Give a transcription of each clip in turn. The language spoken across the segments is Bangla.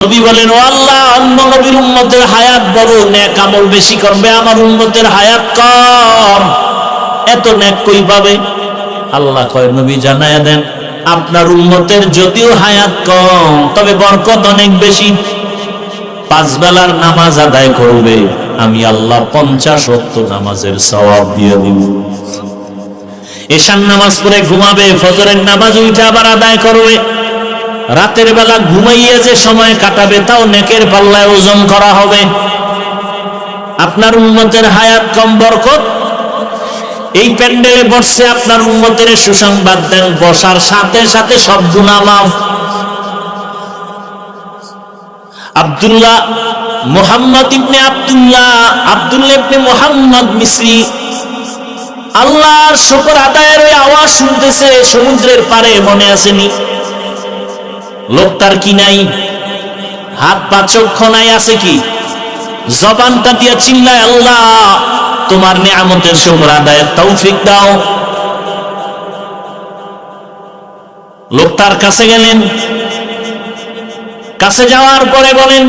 নবী বলেন, ও আল্লাহ, অন্য নবীর উম্মতের হায়াত বড়, নেক আমল বেশি করবে, আমার উম্মতের হায়াত কম, এত নেক কই পাবে? আল্লাহ কয়, নবী জানায়া দেন, আপনার উম্মতের যদিও হায়াত কম, তবে বরকত অনেক বেশি। 5 বেলার নামাজ আদায় করবে, আমি আল্লাহ 50 ওয়াক্ত নামাজের সওয়াব দিয়ে দিব। এশার নামাজ পড়ে ঘুমাবে, ফজরের নামাজ উঠে আবার আদায় করবে। রাতের বেলা ঘুমাইয়ে যে সময় কাটাবে, তাও নেকের পাল্লায় ওজন করা হবে। আপনার উম্মতের হায়াত কম, বরকত। এই প্যান্ডেলে বসে আপনার উম্মতের সুসংবাদ দেন, বসার সাথে সাথে সব গুনাহ মাফ। আব্দুল্লাহ মুহাম্মদ ইবনে আব্দুল্লাহ ইবনে মুহাম্মদ মিসরি আল্লাহর শুকর আদায়ের ওই আওয়াজ শুনতেছে সমুদ্রের পারে, মনে আসেনি? লোকটার কি নাই? হাত পা চক্ষু নাই, আছে কি? জবানটা দিয়ে চিল্লায়, আল্লাহ তোমার নিয়ামতের শুকর আদায়ের তৌফিক দাও। লোকটার কাছে গেলেন, কাছে যাওয়ার পরে বলেন,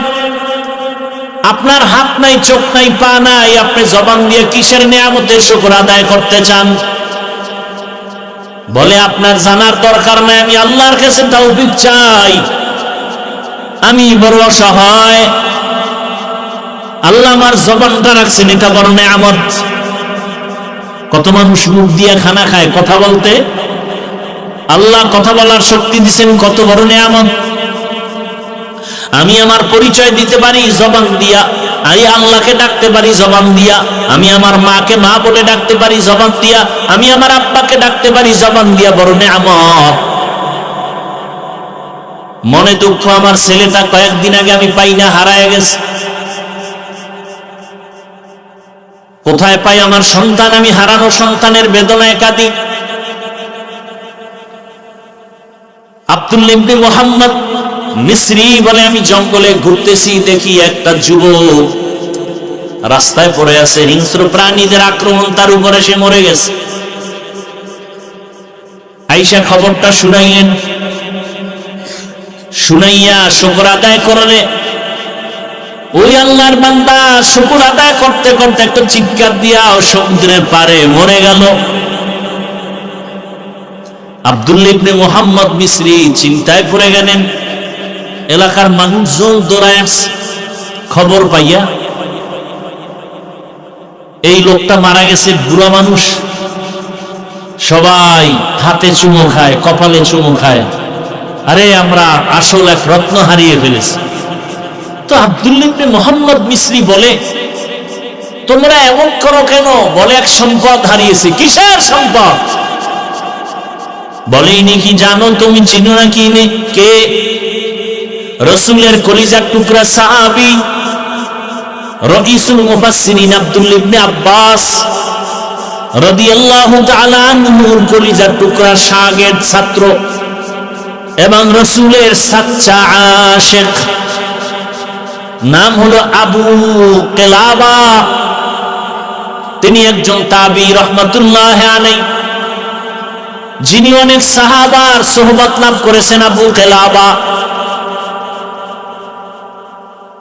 আপনার হাত নাই, চোখ নাই, পা নাই, আপনি জবান দিয়ে কিসের নিয়ামতের শুকর আদায় করতে চান? বলে, আপনার জানার দরকার নাই, আমি আল্লাহর কাছে তৌফিক চাই, আমি বড় অসহায়, আল্লাহ আমার জবানটা রাখছেন, এটা বড় নিয়ামত। কত মানুষ মুখ দিয়ে খানা খায় কথা বলতে, আল্লাহ কথা বলার শক্তি দিচ্ছেন, কত বড় নিয়ামত। আমি আমার পরিচয় দিতে পারি জবান দিয়া, আমি আল্লাহকে ডাকতে পারি জবান দিয়া, আমি আমার মাকে মা বলে ডাকতে পারি জবান দিয়া, আমি আমার আব্বাকে ডাকতে পারি জবান দিয়া, বড় নিয়ামত। মনে দুঃখ, আমার ছেলেটা কয়েকদিন আগে আমি পাই না, হারায় গেছে। কোথায় পাই আমার সন্তান? আমি হারানো সন্তানের বেদনায় কাঁদি। আব্দুল্লাহ ইবনে মুহাম্মদ মিসরি বলে, আমি জঙ্গলে ঘুরতেছি, দেখি একটা যুবক রাস্তায় পড়ে আছে, হিংস্র প্রাণীদের আক্রমণ, তার উপরে সে মরে গেছে। আয়েশা খবরটা শুনাইলেন, শুনাইয়া শুকর আদায় করলে। ওই আল্লাহর বান্দা শুকর আদায় করতে করতে একটা চিৎকার দিয়া সমুদ্রের পারে মরে গেল। আব্দুল্লাহ ইবনে মুহাম্মদ মিসরি চিন্তায় পড়ে গেলেন। এলাকার মানুষজন দৌড়ায় আসছে খবর পাইয়া, এই লোকটা মারা গেছে, বুড়া মানুষ। সবাই হাতে চুমো খায়, কপালে চুমো খায়, আরে আমরা আসল এক রত্ন হারিয়ে ফেলেছি। তো আব্দুল্লাহ ইবনে মুহাম্মদ মিসরি বলে, তোমরা এমন করো কেন? বলে, এক সম্পদ হারিয়েছে। কিসের সম্পদ? বলে, ইনি কি জানো? তুমি চিনো না কি? কে? রাসূলের কলিজার টুকরা সাহাবী, রাইসুল মুফাসসিরিন আব্দুল্লাহ ইবনে আব্বাস রাদিয়াল্লাহু তাআলা আনহুর কলিজার টুকরা শাগির্দ, ছাত্র এবং রাসূলের সাচ্চা আশিক, নাম হলো আবু কিলাবা। তিনি একজন তাবী রাহমাতুল্লাহ আলাইহি, যিনি অনেক সাহাবার সোহবত লাভ করেছেন। আবু কিলাবা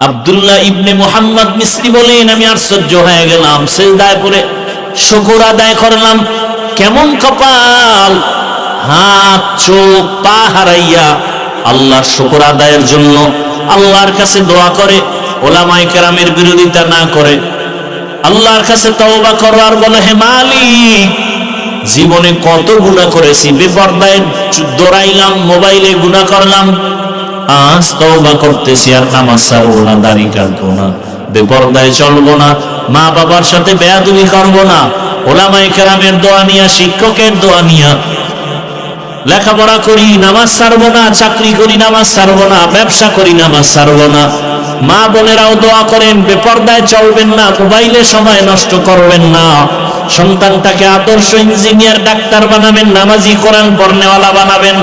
আব্দুল্লাহ ইবনে মুহাম্মদ মিসরি বলেন, আমি আশ্চর্য হয়ে গেলাম, সিজদায় পড়ে শুকর আদায় করলাম। কেমন কপাল, হাত চোখ পা হারাইয়া আল্লাহর শুকর আদায়ের জন্য আল্লাহর কাছে দোয়া করে, ওলামায়ে কেরামের বিরোধিতা না করে আল্লাহর কাছে তওবা করো আর বলে, হে মালিক, জীবনে কত গুনাহ করেছি, বেপরদায় দৌড়াইলাম, মোবাইলে গুনাহ করলাম, আজ তওবা করতেছি, আর নামাজ ছাড়বো না, দাড়ি কাটবো না, বেপরদায় চলবো না, মা বাবার সাথে বেয়াদবি করবো না, ওলামায়ে কেরামের দোয়া নিয়া, শিক্ষকের দোয়া নিয়া লেখাপড়া করি, নামাজ ছাড়বো না, চাকরি করি, নামাজ ছাড়বো না, ব্যবসা করি, নামাজ ছাড়বো না। মা বোনেরাও দোয়া করেন, বেপরদায় চলবেন না, মোবাইলে সময় নষ্ট করবেন না, সন্তানটাকে আদর্শ ইঞ্জিনিয়ার, ডাক্তার বানাবেন, নামাজি কোরআন পড়নেওয়ালা বানাবেন।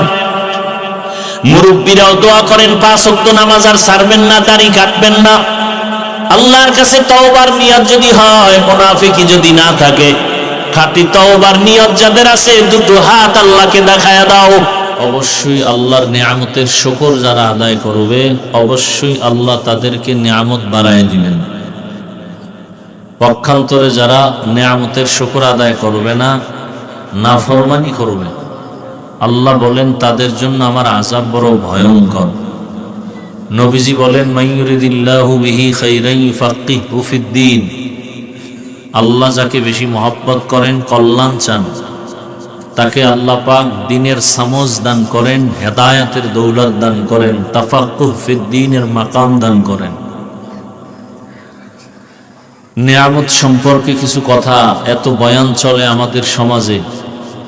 মুরব্বীরাও দোয়া করেন, 5 ওয়াক্ত নামাজ আর ছাড়বেন না, দাড়ি কাটবেন না। আল্লাহর কাছে তওবার নিয়ত যদি হয়, মুনাফিকি যদি না থাকে, খাঁটি তওবার নিয়ত যাদের আছে, দুটো হাত আল্লাহকে দেখায়া দাও। অবশ্যই আল্লাহর নিয়ামতের শুকর যারা আদায় করবে অবশ্যই আল্লাহ তাদেরকে নিয়ামত বাড়ায় দিবেন। পক্ষান্তরে যারা নিয়ামতের শুকর আদায় করবে না, নাফরমানি করবে, আল্লাহ বলেন তাদের জন্য আমার আযাব বড় ভয়ঙ্কর। নবীজি বলেন মাইয়ুরিদিল্লাহু বিহি খাইরান ইউফাক্কিহু ফিদ্দীন, আল্লাহ যাকে বেশি মহব্বত করেন, কল্যাণ চান, তাকে আল্লাহ পাক দ্বীনের সমঝ দান করেন, হেদায়েতের দৌলত দান করেন, তাফাক্কুহ ফিদ্দীনের মাকাম দান করেন। নিয়ামত সম্পর্কে কিছু কথা, এত বয়ান চলে আমাদের সমাজে,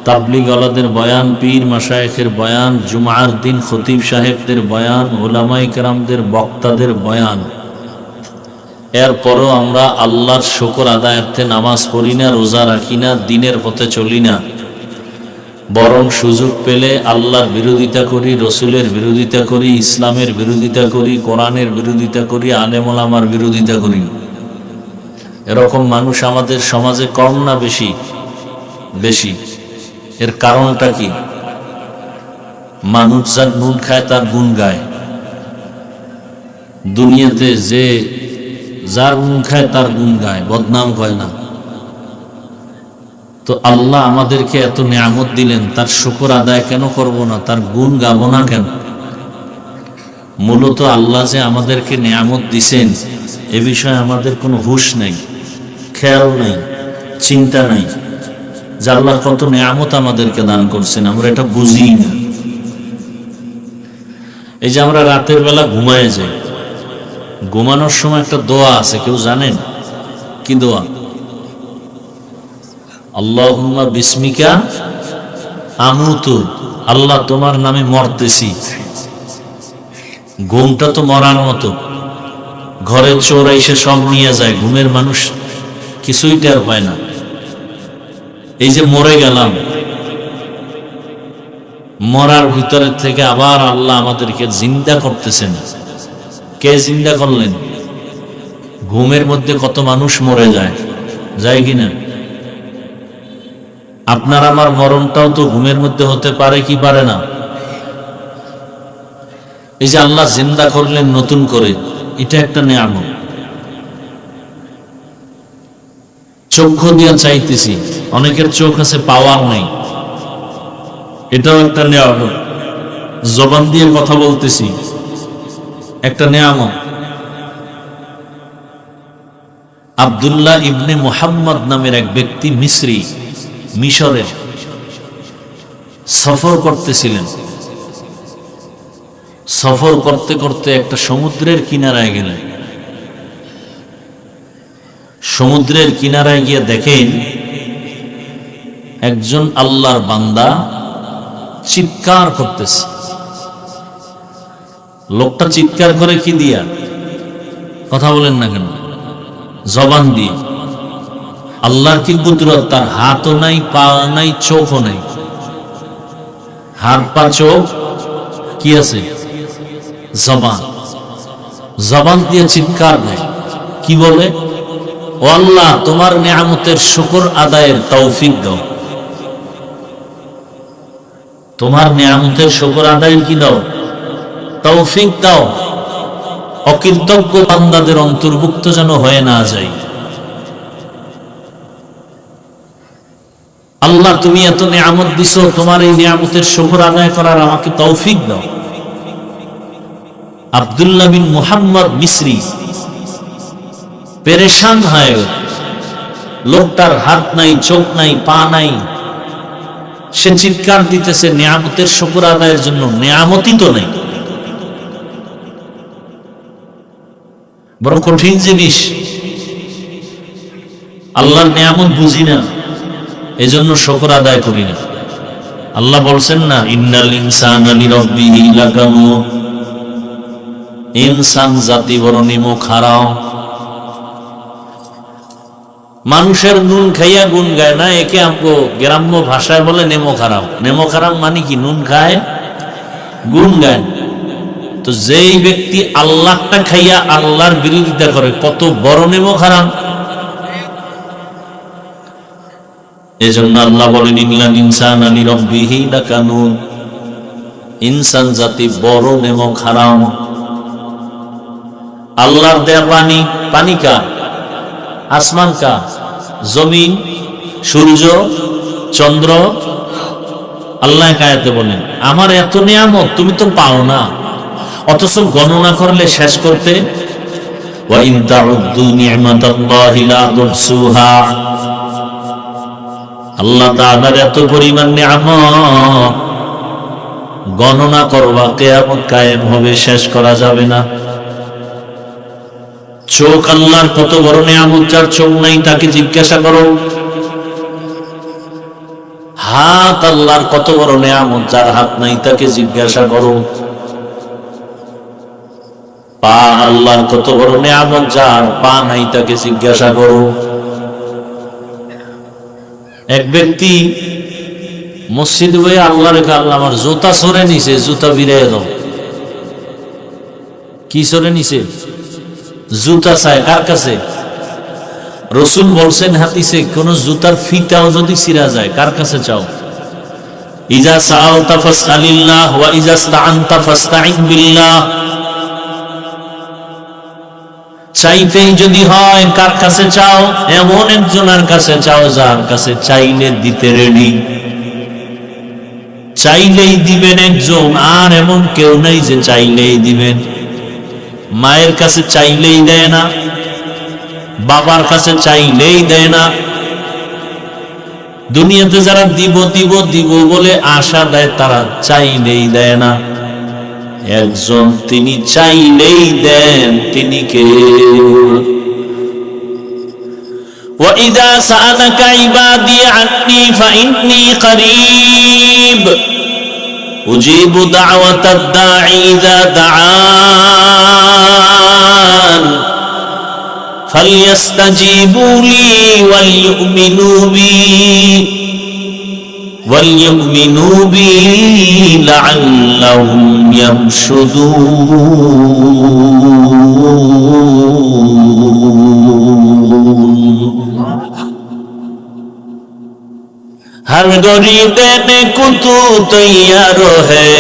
তাবলীগ ওয়ালাদের বয়ান, পীর মাশায়েখের বয়ান, জুমার দিন খতিব সাহেবদের বয়ান, উলামায়ে কেরামদের বক্তাদের বয়ান, এরপরও আমরা আল্লাহর শুকর আদায়ার্থে নামাজ পড়ি না, রোজা রাখি না, দ্বীনের পথে চলি না, বরং সুযোগ পেলে আল্লাহর বিরোধিতা করি, রসুলের বিরোধিতা করি, ইসলামের বিরোধিতা করি, কোরআনের বিরোধিতা করি, আলেম ওলামার বিরোধিতা করি। এরকম মানুষ আমাদের সমাজে কম না বেশি? বেশি। এর কারণটা কি? মানুষ যার নুন খায় তার গুণ গায়। দুনিয়াতে যে যার নুন খায় তার গুণ গায়, বদনাম কয় না। তো আল্লাহ আমাদেরকে এত নিয়ামত দিলেন, তার শুকর আদায় কেন করব না, তার গুণ গাবো না কেন? মূলত আল্লাহ যে আমাদেরকে নিয়ামত দিছেন এ বিষয়ে আমাদের কোনো হুঁশ নাই, খেয়াল নাই, চিন্তা নাই যে আল্লাহ কত নিয়ামত আমাদেরকে দান করছেন, আমরা এটা বুঝি না। এই যে আমরা রাতের বেলা ঘুমায় যাই, ঘুমানোর সময় একটা দোয়া আছে, কেউ জানেন কি দোয়া? আল্লাহুম্মা বিসমিকা আমুতু, আল্লাহ তোমার নামে মরতেছি। ঘুমটা তো মরার মতো, ঘরে চোর এসে সব নিয়ে যায়, ঘুমের মানুষ কিছুই টের পায় না। এই যে মরে গেলাম, মরার ভিতরে থেকে আবার আল্লাহ আমাদেরকে জিন্দা করতেছেন। কে জিন্দা করলেন? ঘুমের মধ্যে কত মানুষ মরে যায়, যায় কিনা? আপনার আমার মরণটাও তো ঘুমের মধ্যে হতে পারে কি পারে না? এই যে আল্লাহ জিন্দা করলেন নতুন করে, এটা একটা নিয়ামত। চক্ষু দিয়ে চাইতেছি, অনেকের চোখ আছে পাওয়ার নেই, এটাও একটা নিয়ামত। জবান দিয়ে কথা বলতেছি, একটা নিয়ামত। আব্দুল্লাহ ইবনে মুহাম্মদ নামের এক ব্যক্তি মিসরি, মিশরের সফর করতেছিলেন। সফর করতে করতে একটা সমুদ্রের কিনারায় গেলেন। সমুদ্রের কিনারায় গিয়ে দেখেন একজন আল্লাহর বান্দা চিৎকার করতেছে। লোকটা চিৎকার করে কি দিয়া? কথা বলেন না কেন? জবান দিয়ে। আল্লাহর কি কুদরত, তার হাতও নাই, পা নাই, চোখও নাই। হাত পা চোখ কি আছে? জবান। জবান দিয়ে চিৎকার দেয়, কি বলে? ও আল্লাহ, তোমার নিয়ামতের শুকর আদায়ের তৌফিক দাও। তোমার নিয়ামতের শুকর আদায়ের কি দাও? তৌফিক দাও। অকৃতজ্ঞ বান্দাদের অন্তর্ভুক্ত যেন হয়ে না যায়। আল্লাহ, তুমি এত নিয়ামত দিছো, তোমার এই নিয়ামতের শুকর আদায় করার আমাকে তৌফিক দাও। আব্দুল্লাহ বিন মুহাম্মদ মিসরি পেরেশান হয়ে গেল। লোকটার হাত নাই, চোখ নাই, পা নাই, সে চিৎকার দিতেছে নিয়ামতের শুকর আদায়ের জন্য, নিয়ামতই তো নেই। বড় কঠিন জিনিস। আল্লাহর নিয়ামত বুঝি না, এজন্য শুকর আদায় করি না। আল্লাহ বলছেন না, ইন্নাল ইনসানা লিরাব্বিহি লাকানুদ, ইনসান জাতি বড় নিমক হারাও। মানুষের নুন খাইয়া গুণ গায় না, একে আমগো গ্রাম্য ভাষায় বলে নেমো খারাম। নেমো খারাম মানে কি? নুন খায়, গুণ গায়। তো যেই ব্যক্তি আল্লাহটা খাইয়া আল্লাহর বিরোধিতা করে, কত বড় নেমো খারাম। এজন্য আল্লাহ বলেন ইন্নাল ইনসানা লিরাব্বিহি লাকানুদ, ইনসান জাতি বড় নেমক হারাম। আল্লাহর দেয়া পানি, পানি কা? আসমান কা? জমিন, সূর্য, চন্দ্র। আল্লাহ আয়াতে বলেন আমার এত নিয়ামত তুমি তো পাও না, অথচ গণনা করলে শেষ করতে। ওয়া ইন তাউদ্দু নি'মাতাল্লাহি লা তুহসুহা। আল্লাহ তাআলার এত পরিমাণ নিয়ামত গণনা করবা কিয়ামত কায়েম হবে, শেষ করা যাবে না। চোখ আল্লাহর কত বড় নিয়ামত, যার চোখ নাই তাকে জিজ্ঞাসা করো। হাত আল্লাহর কত বড় নিয়ামত, যার হাত নাই তাকে জিজ্ঞাসা করো। পা আল্লাহর কত বড় নিয়ামত, যার পা নাই তাকে জিজ্ঞাসা করো। এক ব্যক্তি মসজিদ হয়ে আল্লাহ রেখে আল্লাহ আমার জুতা সরে নিছে, জুতা বিরাই দাও। কি সরে নিছে? জুতা চায় কার কাছে? রসুল বলছেন হাদিসে কোন জুতার ফিতাও যদি ছিঁড়া যায় কার কাছে চাও? ইজা সাআলতা ফাসআলিল্লাহ ওয়া ইজা ইসতাআনতা ফাসতাঈন বিল্লাহ। চাইতেই যদি হয় কার কাছে চাও? এমন একজনের কাছে চাও যার কাছে চাইলে দিতে রেডি। চাইলেই দিবেন একজন, আর এমন কেউ নেই যে চাইলেই দিবেন। মায়ের কাছে চাইলেই দেয় না, বাবার কাছে চাইলেই দেয় না। দুনিয়াতে যারা দিব দিব দিব বলে আশা দেয় তারা চাইলেই দেয় না। একজন তিনি চাইলেই দেন, তিনি কে? وَإِذَا سَأَلَكَ عِبَادِي عَنِّي فَإِنِّي قَرِيبٌ أُجِيبُ دَعْوَةَ الدَّاعِ إِذَا دَعَانِ فَلْيَسْتَجِيبُوا لِي وَلْيُؤْمِنُوا بِي لَعَلَّهُمْ يَرْشُدُونَ। हर गरीब देने को तू तैयार है,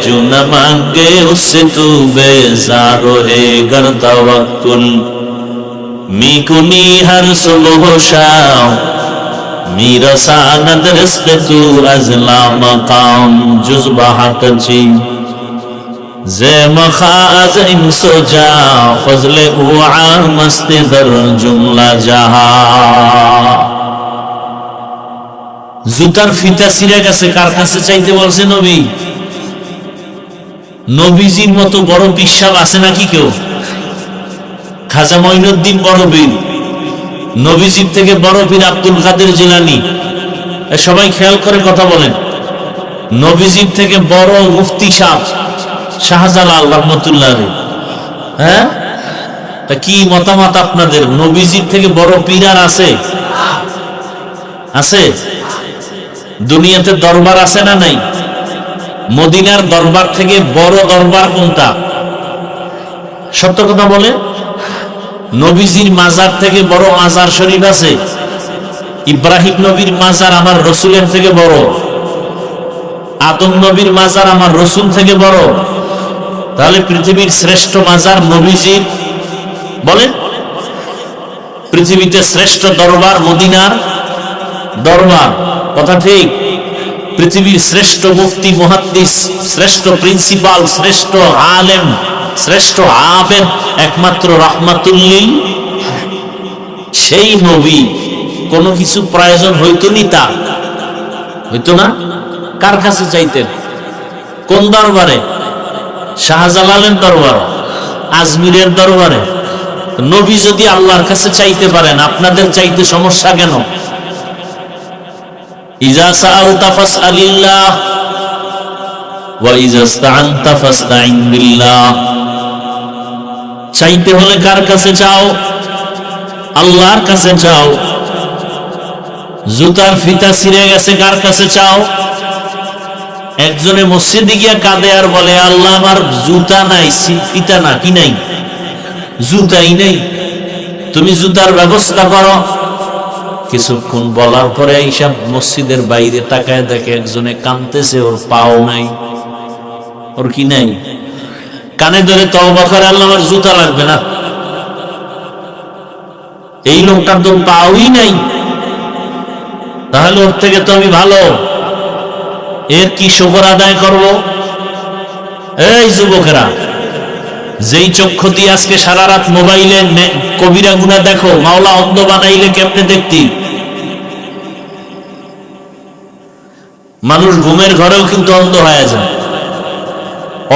जो न मांगे उससे तू बेजार है। गर तवक्कुल मिकुनी हर सुबह शाम, मेरा सानद रिस्क तू अजला मकाम। जुज़्बा हकची जे मखाज इंसो जा, फजले उआ मस्त दर जुमला जहा। জুতার ফিতা ছিঁড়ে গেছে, কার কাছে চাইতে বলছে নবী? নবীজির মতো বড় বিশ্বাস আছে নাকি কেউ? খাজা মঈনুদ্দিন বড় পীর, নবীজির থেকে বড় পীর আব্দুল কাদের জিলানী। সবাই খেয়াল করে কথা বলেন। নবীজির থেকে বড় মুফতি সাহেব শাহজালাল রহমতুল্লাহ আলাইহি। হ্যাঁ, তা কি মতামত আপনাদের? নবীজির থেকে বড় পীর আর আছে? আছে? দুনিয়াতে দরবার আছে না নাই? মদিনার দরবার থেকে বড় দরবার কোনটা? সত্য কথা বলে। নবীজির মাজার থেকে বড় মাজার শরীফ আছে? ইব্রাহিম নবীর মাজার আমার রসুলের থেকে বড়। আদম নবীর মাজার আমার রসুল থেকে বড়। তাহলে পৃথিবীর শ্রেষ্ঠ মাজার নবীজির। বলেন, পৃথিবীতে শ্রেষ্ঠ দরবার মদিনার দরবার, কথা ঠিক? পৃথিবীর শ্রেষ্ঠ মুফতি মুহাদ্দিস, শ্রেষ্ঠ প্রিন্সিপাল, শ্রেষ্ঠ আলেম, শ্রেষ্ঠ আবেদ একমাত্র রাহমাতুল্লিল। সেই নবী কোনো কিছু প্রয়োজন হইতো নি, তা হইতো না। কার কাছে চাইতেন? কোন দরবারে? শাহজালালের দরবার, আজমিরের দরবারে। নবী যদি আল্লাহর কাছে চাইতে পারেন, আপনাদের চাইতে সমস্যা কেন? ইজা সাআলতা ফাসআলিল্লাহ ওয়া ইজা ইসতাআনতা ফাসতাঈন বিল্লাহ। চাইতে হলে কার কাছে চাও? আল্লাহর কাছে চাও। জুতার ফিতা ছিঁড়ে গেছে, কার কাছে চাও? একজনে মসজিদে গিয়া কাঁদে আর বলে আল্লাহ আমার জুতা নাই, ফিতা না, কি নাই? জুতাই নেই, তুমি জুতার ব্যবস্থা করো। কিছুক্ষণ বলার পরে এইসব মসজিদের বাইরে তাকায় দেখে একজনে কাঁদতেছে, ওর পাও নাই। ওর কি নাই? কানে ধরে তওবা করে, আল্লাহ আমার জুতা লাগবে না। এই লোকটার তো পাওই নাই, তাহলে ওর থেকে তো আমি ভালো, এর কি শুকর আদায় করব? এই যুবকেরা, যেই চক্ষু দিয়ে আজকে সারা রাত মোবাইলে কবিরা গুনাহ দেখো, মাওলা অন্ধ বানাইলে কেমনে দেখতি? মানুষ ঘুমের ঘরেও কিন্তু অন্ধ হয়ে যায়,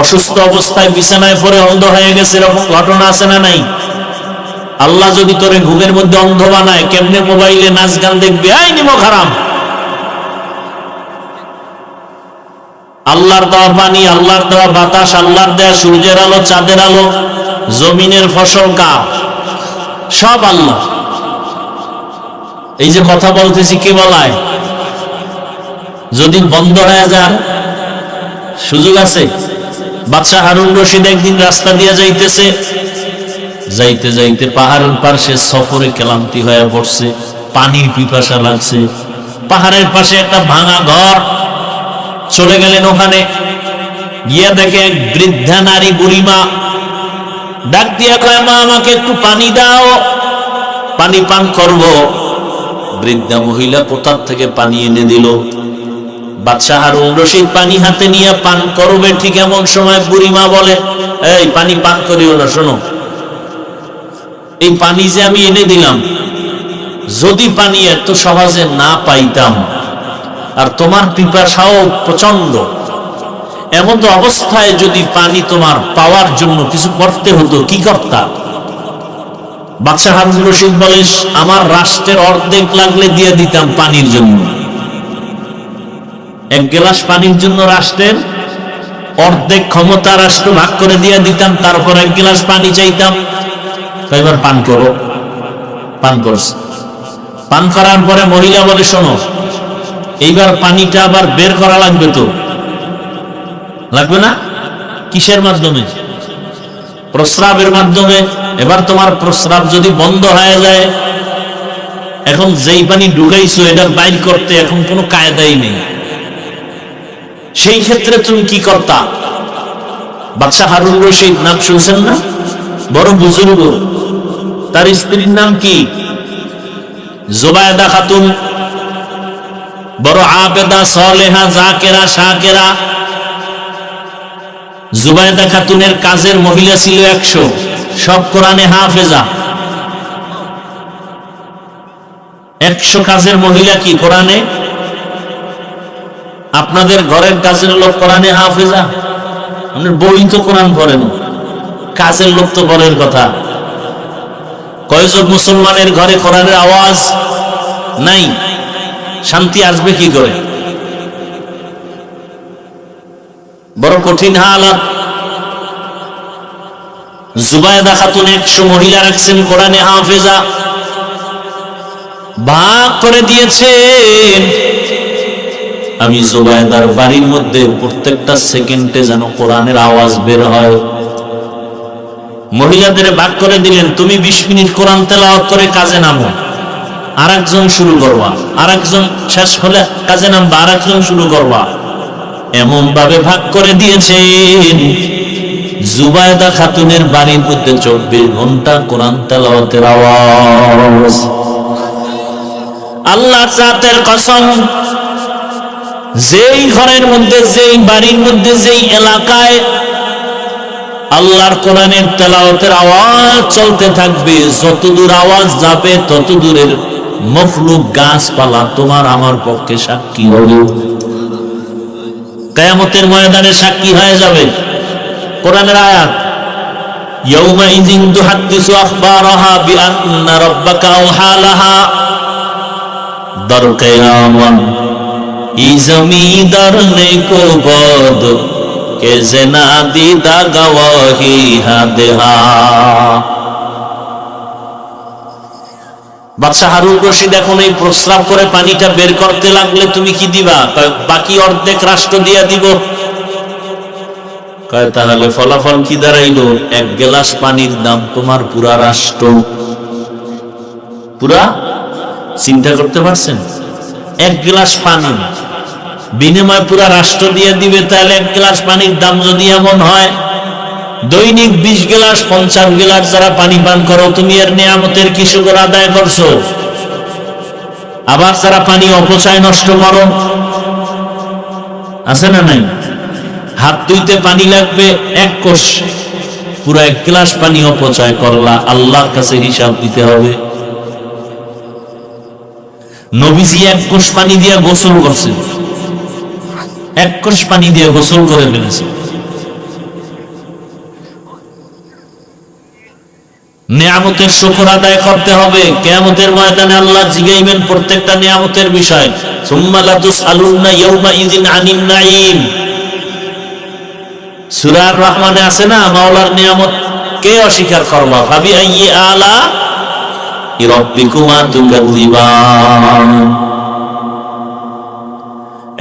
অসুস্থ অবস্থায় বিছানায় পড়ে অন্ধ হয়ে গেছে, এরকম ঘটনা আছে না নাই? আল্লাহ যদি তোরে ঘুমের মধ্যে অন্ধ বানায়, কেমনে মোবাইলে নাচ গান দেখবি? এই নিমো হারাম। আল্লাহর দেওয়া পানি, আল্লাহর দেওয়া বাতাস, আল্লাহর দেওয়া সূর্যের আলো, চাঁদের আলো, জমিনের ফসল কার? সব আল্লাহ। এই যে কথা বলতেছি কে বলায়? যদি বন্ধ হয়ে যায় সুযোগ আছে? বাদশা হারুন রশিদ একদিন রাস্তা দিয়ে যাইতেছে, যাইতে যাইতে পাহাড়ের পাশে সফরে ক্লান্তি হয়ে পড়ছে, পানির পিপাসা লাগছে। পাহাড়ের পাশে একটা ভাঙা ঘর, চলে গেলেন ওখানে। গিয়া দেখে এক বৃদ্ধা নারী বুড়িমা ডাক দিয়া কয়, মা আমাকে একটু পানি দাও, পানি পান করব। বৃদ্ধা মহিলা কোথার থেকে পানি এনে দিল। বাদশা হারুন রশিদ পানি হাতে নিয়ে পান করবে, ঠিক এমন সময় বুড়িমা বলে, এই পানি পান করিও না, শোনো, এই পানি যে আমি এনে দিলাম, যদি পানি এত সহজে না পাইতাম, আর তোমার পিপাসাও প্রচন্ড, এমন তো অবস্থায় যদি পানি তোমার পাওয়ার জন্য কিছু করতে হতো, কি করতা? বাদশা হারুন রশিদ বলে, আমার রাষ্ট্রের অর্ধেক লাগলে দিয়ে দিতাম পানির জন্য। এক গ্লাস পানির জন্য রাষ্ট্রের অর্ধেক ক্ষমতা রাষ্ট্র ভাগ করে দিয়ে দিতাম, তারপর এক গ্লাস পানি চাইতাম। এবার পান করো। পান করছে। পান করার পরে মহিলা বলে, শোনো, এইবার পানিটা আবার বের করা লাগবে তো। লাগবে না? কিসের মাধ্যমে? প্রস্রাবের মাধ্যমে। এবার তোমার প্রস্রাব যদি বন্ধ হয়ে যায়, এখন যেই পানি ঢুকাইছো এটা বাইর করতে এখন কোনো কায়দাই নেই, সেই ক্ষেত্রে তুমি কি করতা? বাদশা হারুন রশিদ নাম শুনছেন না? বড় বুজুর্গ। তার স্ত্রীর নাম কি? জুবায়দা খাতুন। বড় আবেদা, সালেহা, জাকেরা, শাকেরা। জুবায়দা খাতুনের কাজের মহিলা ছিল 100, সব কোরআনে হাফেজা। 100 কাজের মহিলা কি কোরআনে? আপনাদের ঘরের কাজের লোক কোরআনে হাফেজা? আপনার বই তো কোরআন পড়েন, কাজের লোক তো বলের কথা। কয়জন মুসলমানের ঘরে কোরআনের আওয়াজ নাই? শান্তি আসবে কি করে? বড় কঠিন হালাত। জুবায়দা খাতুন 100 মহিলা রাখছেন কোরআনে হাফেজা, ভাগ করে দিয়েছেন। আমি জুবায়দার বাড়ির মধ্যে প্রত্যেকটা সেকেন্ডে যেন কোরআনের আওয়াজ বের হয়। মহিলাদের ভাগ করে দিলেন, তুমি 20 মিনিট কোরআন তেলাওয়াত করে কাজে নামো, আরেকজন শুরু করবা, আরেকজন শেষ হলে কাজে নামবা, আরেকজন শুরু করবা। এমন ভাবে ভাগ করে দিয়েছেন, জুবায়দা খাতুনের বাড়ির মধ্যে 24 ঘন্টা কোরআন তেলাওয়াতের আওয়াজ। আল্লাহর জাতের কসম, যেই ঘরের মধ্যে, যেই বাড়ির মধ্যে, যেই এলাকায় আল্লাহর কোরআনের তেলাওয়াতের আওয়াজ চলতে থাকবে, যতদূর আওয়াজ যাবে তত দূরের মখলুক, গাছপালা তোমার আমার পক্ষে সাক্ষী হবে। কিয়ামতের ময়দানে সাক্ষী হয়ে যাবে। কোরআনের আয়াত, ইয়াউমাইযিন তুহাদ্দিসু আখবারাহা বিআন্না রাব্বাকা আওহা লাহা। দর কিয়ামত ই জমিদার নে কো বদ কে জেনা দিদা গওয়াহি হাদেহা। বাদশা হারুন রশিদ এখন এই প্রস্রাব করে পানিটা বের করতে লাগলে তুমি কি দিবা? বাকি অর্ধেক রাষ্ট্র দিয়া দিব। তাহলে ফলাফল কি দাঁড়াইলো? 1 গ্লাস পানির দাম তোমার পুরা রাষ্ট্র। পুরা চিন্তা করতে পারছেন? 1 গ্লাস পানি বিনিময় পুরা রাষ্ট্র দিয়ে দিবে, তাহলে 1 গ্লাস পানির দাম যদি এমন হয়, দৈনিক 20 গ্লাস 50 গ্লাস যারা পানি পান করো, তুমি এর নিয়ামতের কি শুকর আদায় করছো? আবার যারা পানি অপচয় নষ্ট করো, আছে না নাই? হাত ধুইতে পানি লাগবে 1 কোষ, পুরো 1 গ্লাস পানি অপচয় করলা, আল্লাহর কাছে হিসাব দিতে হবে। নবীজি 1 কোষ পানি দিয়ে গোসল করছেন, 1 কোষ পানি দিয়ে গোসল করে ফেলেছে। নিয়ামতের শুকর আদায় করতে হবে। কিয়ামতের ময়দানে আল্লাহ জিগাইবেন প্রত্যেকটা নিয়ামতের বিষয়। সুম্মা লাতুসআলুন্না ইয়াউমাইযিন আনিন নাঈম। সূরা আর রহমানে আছে না, মাওলার নিয়ামত কে অস্বীকার করবা? ফাবি আইয়ি আলা রাব্বিকুমা তুকাযিবান।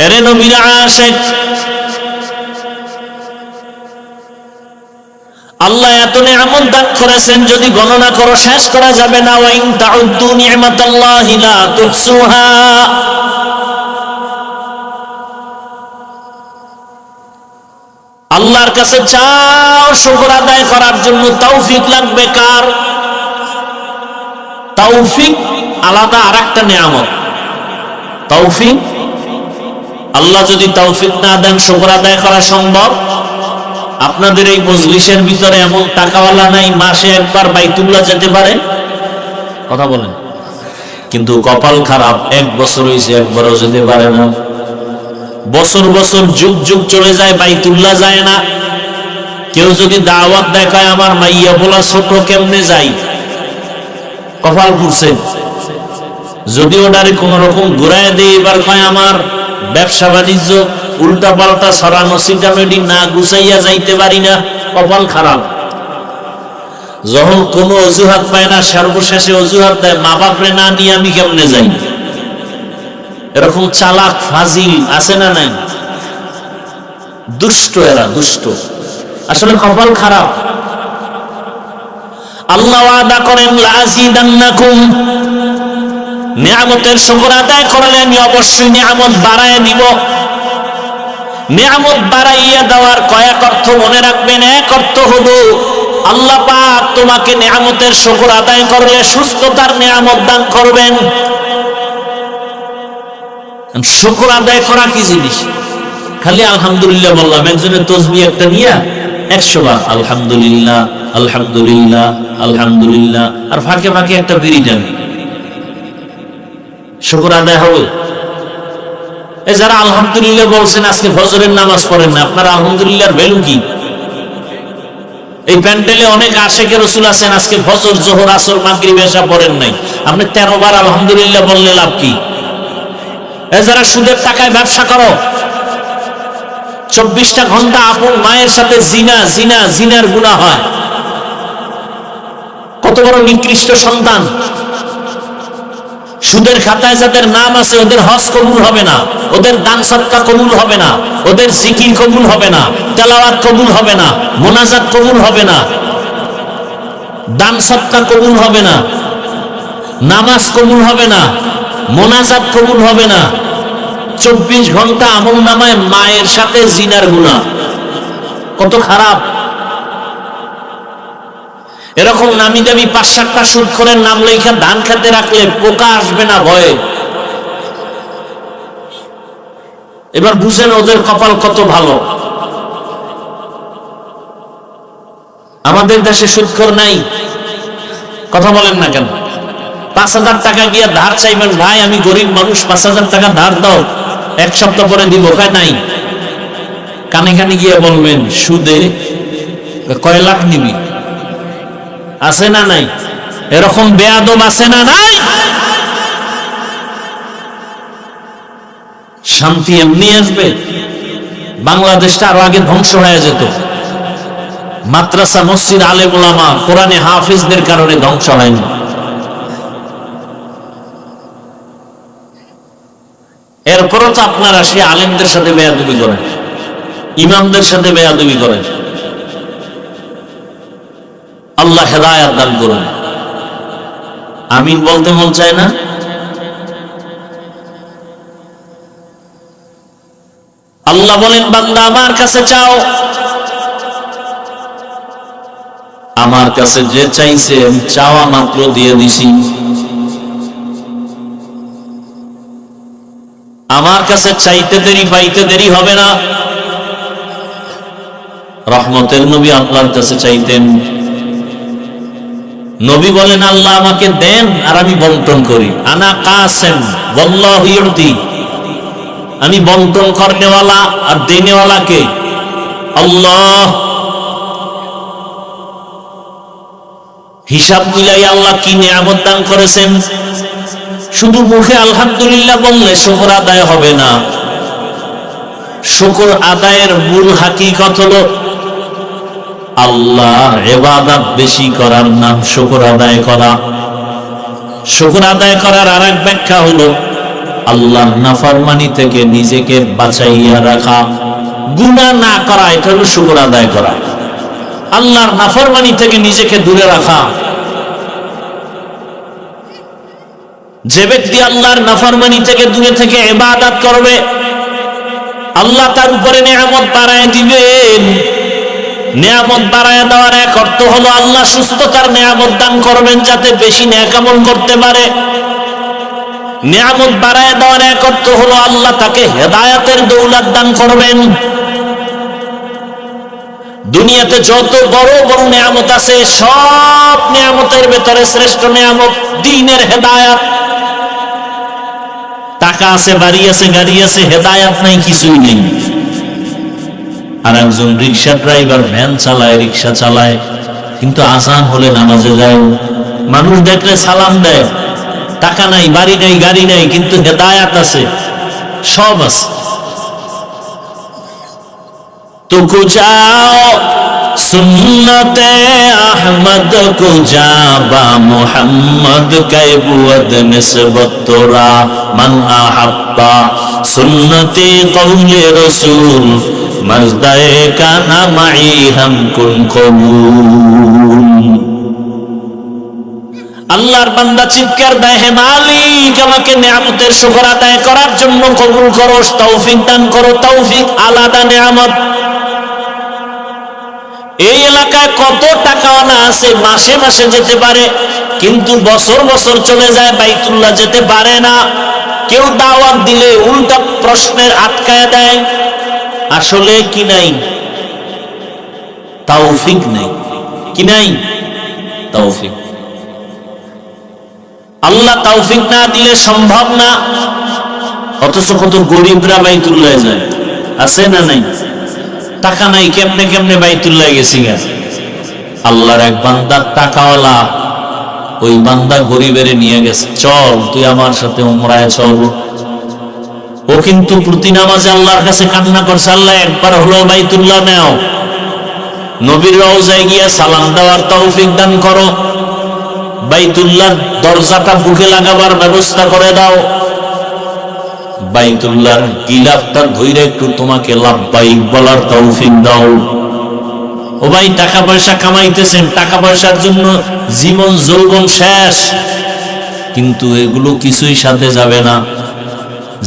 এরে নবীর আশিক, আল্লাহ এত নিয়ামত দান করেছেন, যদি গণনা করো শেষ করা যাবে না। ওয়া ইন তাউদ্দু নি'মাতাল্লাহি লা তুহসুহা। আল্লাহর কাছে চাও শুকর আদায় করার জন্য, তৌফিক লাগবে কার? তৌফিক আলাদা আরেকটা নিয়ামত। তৌফিক, আল্লাহ যদি তৌফিক না দেন শুকর আদায় করা সম্ভব? আপনাদের এই মজলিসের ভিতরে এমন টাকাওয়ালা নাই মাসে একবার বাইতুল্লাহ যেতে পারে? কথা বলেন। কিন্তু কপাল খারাপ, 1 বছর হয়েছে একবারও যেতে পারে না। বছর বছর যুগ যুগ চলে যায়, বাইতুল্লাহ যায় না। কেউ যদি দাওয়াত দেখায়, আমার মাইয়া বলা ছোট, কেমনে যাই? কপাল পুড়ছে। যদি ওটারে কোন রকম ঘুরায় দেয়, এবার কয় আমার ব্যবসা বাণিজ্য উল্টা পাল্টা ছড়ানো সিটামেডি না গুছাইয়া যাইতে পারি না, কপাল খারাপ। যখন কোনো অজুহাত পায় না, সর্বশেষে অজুহাত দেয় মা বাপরে না নিয়ে আমি কেমনে যাই। এরকম চালাক ফাজিল আছে না নাই? দুষ্ট, এরা দুষ্ট। আসলে কপাল খারাপ। আল্লাহ ওয়াদা করেন লাযিদান্নাকুম, নিয়ামতের শুকর আদায় করলে আমি অবশ্যই নিয়ামত বাড়ায় দিব। নিয়ামত বাড়াইয়া দেওয়ার কয়েক অর্থ মনে রাখবেন। 1 অর্থ হলো আল্লাহ পাক তোমাকে নিয়ামতের শুকর আদায় করলে সুস্থতার নিয়ামত দান করবেন। শুকর আদায় করা কি জিনিস? খালি আলহামদুলিল্লাহ বললাম, একজনের তসবিহ একটা নিয়ে 100 বার আলহামদুলিল্লাহ আলহামদুলিল্লাহ আলহামদুলিল্লাহ, আর ফাঁকে ফাঁকে একটা বিড়ি টানে, শুকর আদায় হবে? এই যারা আলহামদুলিল্লাহ বলছেন আজকে ফজরের নামাজ পড়েন না, আপনার আলহামদুলিল্লাহর ভ্যালু কি? এই প্যান্ডেলে অনেক আশেকে রাসূল আছেন, আজকে ফজর জোহর আসর মাগরিব এশা পড়েন নাই, আপনি 13 বার আলহামদুলিল্লাহ বললে লাভ কি? এই যারা সুদের টাকায় ব্যবসা করো, 24টা ঘন্টা আপন মায়ের সাথে জিনা জিনা জিনার গুনাহ হয়, কত বড় নিকৃষ্ট সন্তান। সুদের খাতায় যাদের নাম আছে, ওদের হজ কবুল হবে না, ওদের দান সদকা কবুল হবে না, ওদের জিকির কবুল হবে না, তেলাওয়াত কবুল হবে না, মোনাজাত কবুল হবে না, দান সদকা কবুল হবে না, নামাজ কবুল হবে না, মোনাজাত কবুল হবে না। 24 ঘন্টা আমল নামায় মায়ের সাথে জিনার গুনাহ, কত খারাপ। এরকম নামি দামি 5-7টা সুদখোরের নাম লেখা ধান খেতে রাখলে পোকা আসবে না ভয়ে? এবার বুঝেন ওদের কপাল কত ভালো। আমাদের দেশে সুদখোর নাই, কথা বলেন না কেন? 5,000 টাকা গিয়ে ধার চাইবেন, ভাই আমি গরিব মানুষ 5,000 টাকা ধার দাও, 1 সপ্তাহ পরে দিব, ভাই নাই। কানে কানে গিয়ে বলবেন সুদে কয় লাখ নিবি, আছে না নাই? এরকম বেয়াদব আছে না নাই? শান্তি এমনি আসবে? বাংলাদেশটা আরো আগে ধ্বংস হয়ে যেত। মাদ্রাসা মসজিদ আলেম ওলামা কোরআনে হাফিজদের কারণে ধ্বংস হয়নি। এরপরও তো আপনারা সে আলেমদের সাথে বেয়াদবি করেন, ইমামদের সাথে বেয়াদবি করেন। আল্লাহ হেদায়েত দান করুন। আমিন বলতে মন চায় না? আল্লাহ বলেন, বান্দা আমার কাছে চাও। আমার কাছে যে চাইছে চাওয়া মাত্র দিয়ে দিছি। আমার কাছে চাইতে দেরি পাইতে দেরি হবে না। রহমতের নবী আল্লাহর কাছে চাইতেন। নবী বলেন, আল্লাহ আমাকে দেন আর আমি বন্টন করি। আনা কাসেম ওয়াল্লাহু ইউতি। আমি বন্টন করনেওয়ালা আর দেনেওয়ালা কে? আল্লাহ। হিসাব মিলাই আল্লাহ কি নিয়ামত দান করেছেন। শুধু মুখে আলহামদুলিল্লাহ বললে শুকর আদায় হবে না। শুকর আদায়ের মূল হাকিকত হলো আল্লাহ ইবাদত বেশি করার নাম শুকর আদায় করা। শুকর আদায় করার আরেক ব্যাখ্যা হলো আল্লাহর নাফরমানি থেকে নিজেকে বাঁচাইয়া রাখা, গুনাহ না করা। এটা হলো শুকর আদায় করা, আল্লাহর নাফরমানি থেকে নিজেকে দূরে রাখা। যে ব্যক্তি আল্লাহর নাফরমানি থেকে দূরে থেকে ইবাদত করবে, আল্লাহ তার উপরে নিয়ামত বাড়ায় দিবেন। নিয়ামত বাড়ায় দেওয়ার এক অর্থ হলো আল্লাহ সুস্থতার নিয়ামত দান করবেন যাতে বেশি নেক আমল করতে পারে। নিয়ামত বাড়ায় দেওয়ার এক অর্থ হলো আল্লাহ তাকে হেদায়েতের দৌলত দান করবেন। দুনিয়াতে যত বড় বড় নিয়ামত আছে, সব নিয়ামতের ভেতরে শ্রেষ্ঠ নিয়ামত দ্বীনের হেদায়েত। টাকা আছে, বাড়ি আছে, গাড়ি আছে, হেদায়েত নাই, কিছুই নেই। আর একজন রিক্সা ড্রাইভার ভ্যান চালায়, রিক্সা চালায়, কিন্তু আজান হলে নামাজে যায়। মানুষ দেখলে সালাম দেয়। টাকা নাই, বাড়ি নাই, গাড়ি নাই, কিন্তু হেদায়েত আছে, সব আছে। তো কুজাও সুন্নতে আহমদ কুজাবা মুহাম্মদ কাইবুদ নিসবত তোরা মান আহাব্বা সুন্নতি কওলে রাসূল মজদায়ে কানা মাই হাম কুন কবুল। আল্লাহর বান্দা চিৎকার দেয়, হে মালিক আমাকে নিয়ামতের শুকর আদায় করার জন্য কবুল করো, তৌফিক দান করো। তৌফিক আলাদা নিয়ামত। এই এলাকায় কত টাকাওয়ালা আছে, মাসে মাসে যেতে পারে, কিন্তু বছর বছর চলে যায়, বাইতুল্লাহ যেতে পারে না। কেউ দাওয়াত দিলে উল্টা প্রশ্নের আটকায় দেয়। আসলে কি নাই? তৌফিক নেই। কি নাই? তৌফিক। আল্লাহ তৌফিক না দিলে সম্ভব না। অথচ কত গরিবরা বাইতুল্লাহ যায়, আছে না নাই? টাকা নাই, কেমনে কেমনে বাইতুল্লাহ গেছি। আল্লাহর এক বান্দা টাকাওয়ালা, ওই বান্দা গরিবের নিয়ে গেছে, চল তুই আমার সাথে উমরায় চল। ও কিন্তু প্রতি নামাজে আল্লাহর কাছে কান্না করছে, আল্লাহ একবার হলো বাইতুল্লাহ নেও, নবীর রওজায় গিয়ে সালাম দেওয়ার তৌফিক দান করো, বাইতুল্লাহর দরজাটা বুকে লাগাবার ব্যবস্থা করে দাও, বাইতুল্লাহর গিলাফটা ধরে একটু তোমাকে লাব্বাইক বলার তৌফিক দাও। ও ভাই, টাকা পয়সা কামাইতেছেন, টাকা পয়সার জন্য জীবন যৌবন শেষ, কিন্তু এগুলো কিছুই সাথে যাবে না।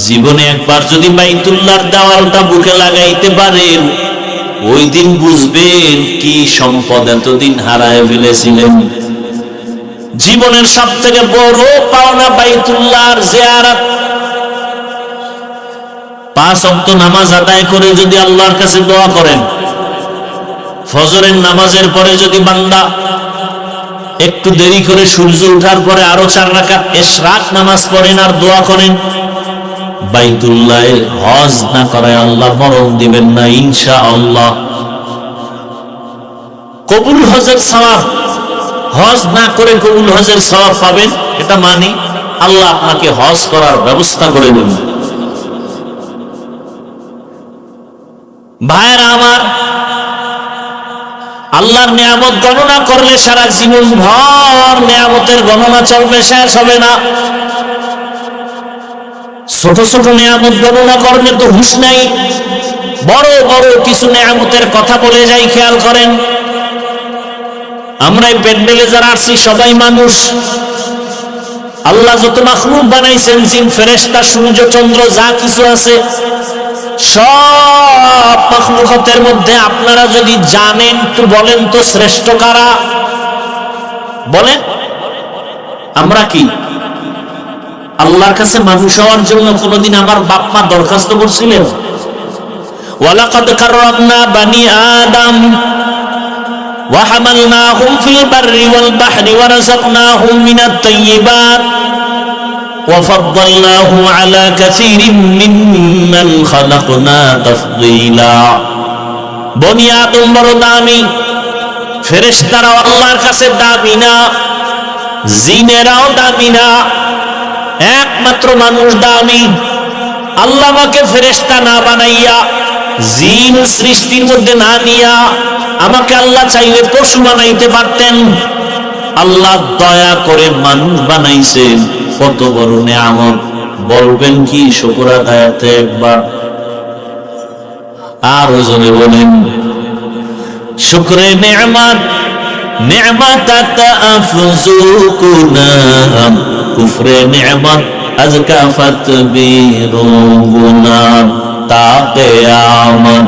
জীবনে একবার যদি বাইতুল্লাহর দেওয়ালটা বুকে লাগাইতে পারেন, ওই দিন বুঝবেন কি সম্পদ এতদিন হারায় ফেলেছিলেন। জীবনের সব থেকে বড় পাওনা বাইতুল্লাহর জিয়ারত। 5 ওয়াক্ত নামাজ আদায় করে যদি আল্লাহর কাছে দোয়া করেন, ফজরের নামাজের পরে যদি বান্দা একটু দেরি করে সূর্য ওঠার পরে আরো 4 রাকাত ইশরাক নামাজ পড়েন আর দোয়া করেন, বাইতুল্লাহে হজ না করে আল্লাহ মরণ দিবেন না ইনশাআল্লাহ। কবুল হজের সওয়াব, হজ না করে কবুল হজের সওয়াব পাবেন, এটা মানি। আল্লাহ আপনাকে হজ করার ব্যবস্থা করে দেবেন। ভাইরা আমার, আল্লাহর নিয়ামত গণনা করলে সারা জীবন ভর নিয়ামতের গণনা চলবে, শেষ হবে না। ছোট ছোট নিয়ামত গণনা করলে তো হুঁশ নাই, বড় বড় কিছু নিয়ামতের কথা বলে যাই। খেয়াল করেন, আমরা এই প্যান্ডেলে যারা আসছি সবাই মানুষ। আল্লাহ যত মাখলুক বানাইছেন, জিন ফেরেশতা সূর্য চন্দ্র যা কিছু আছে সব মাখলুকাতের মধ্যে আপনারা যদি জানেন তো বলেন তো শ্রেষ্ঠ কারা? বলেন। আমরা কি আল্লাহর কাছে মানুষ হওয়ার জন্য কোনদিন আমার বাপ মা দরখাস্ত করছিলেন? ওয়ালাকাদ কাররামনা বানি আদম ওয়া হামালনাহুম ফিল বাররি ওয়াল বাহরি ওয়া রাযাকনাহুম মিনাত তাইয়্যিবাত ওয়া ফাদ্দালনাহু আলা কাসীরিন মিম্মান খালাকনা তাফদীলা। বনি আদম বড় দামি, ফেরেশতারাও আল্লাহর কাছে দামি না, জিনেরাও দামি না, একমাত্র মানুষ দামি। আল্লাহ আমাকে ফেরেশতা না বানাইয়া, জিন সৃষ্টির মধ্যে না নিয়া আমাকে আল্লাহ চাইলে পশু বানাইতে পারতেন। আল্লাহ দয়া করে মানুষ বানাইছেন, কত বড় নেয়ামত। বলবেন কি শুকর আদায়াতে একবার? আর জোরে বলেন শুকরে নেয়ামত। নেয়ামত আফজুকুনা কুফরে নেয়ামত আজকা ফাতবিরু গুনা তা কিয়ামত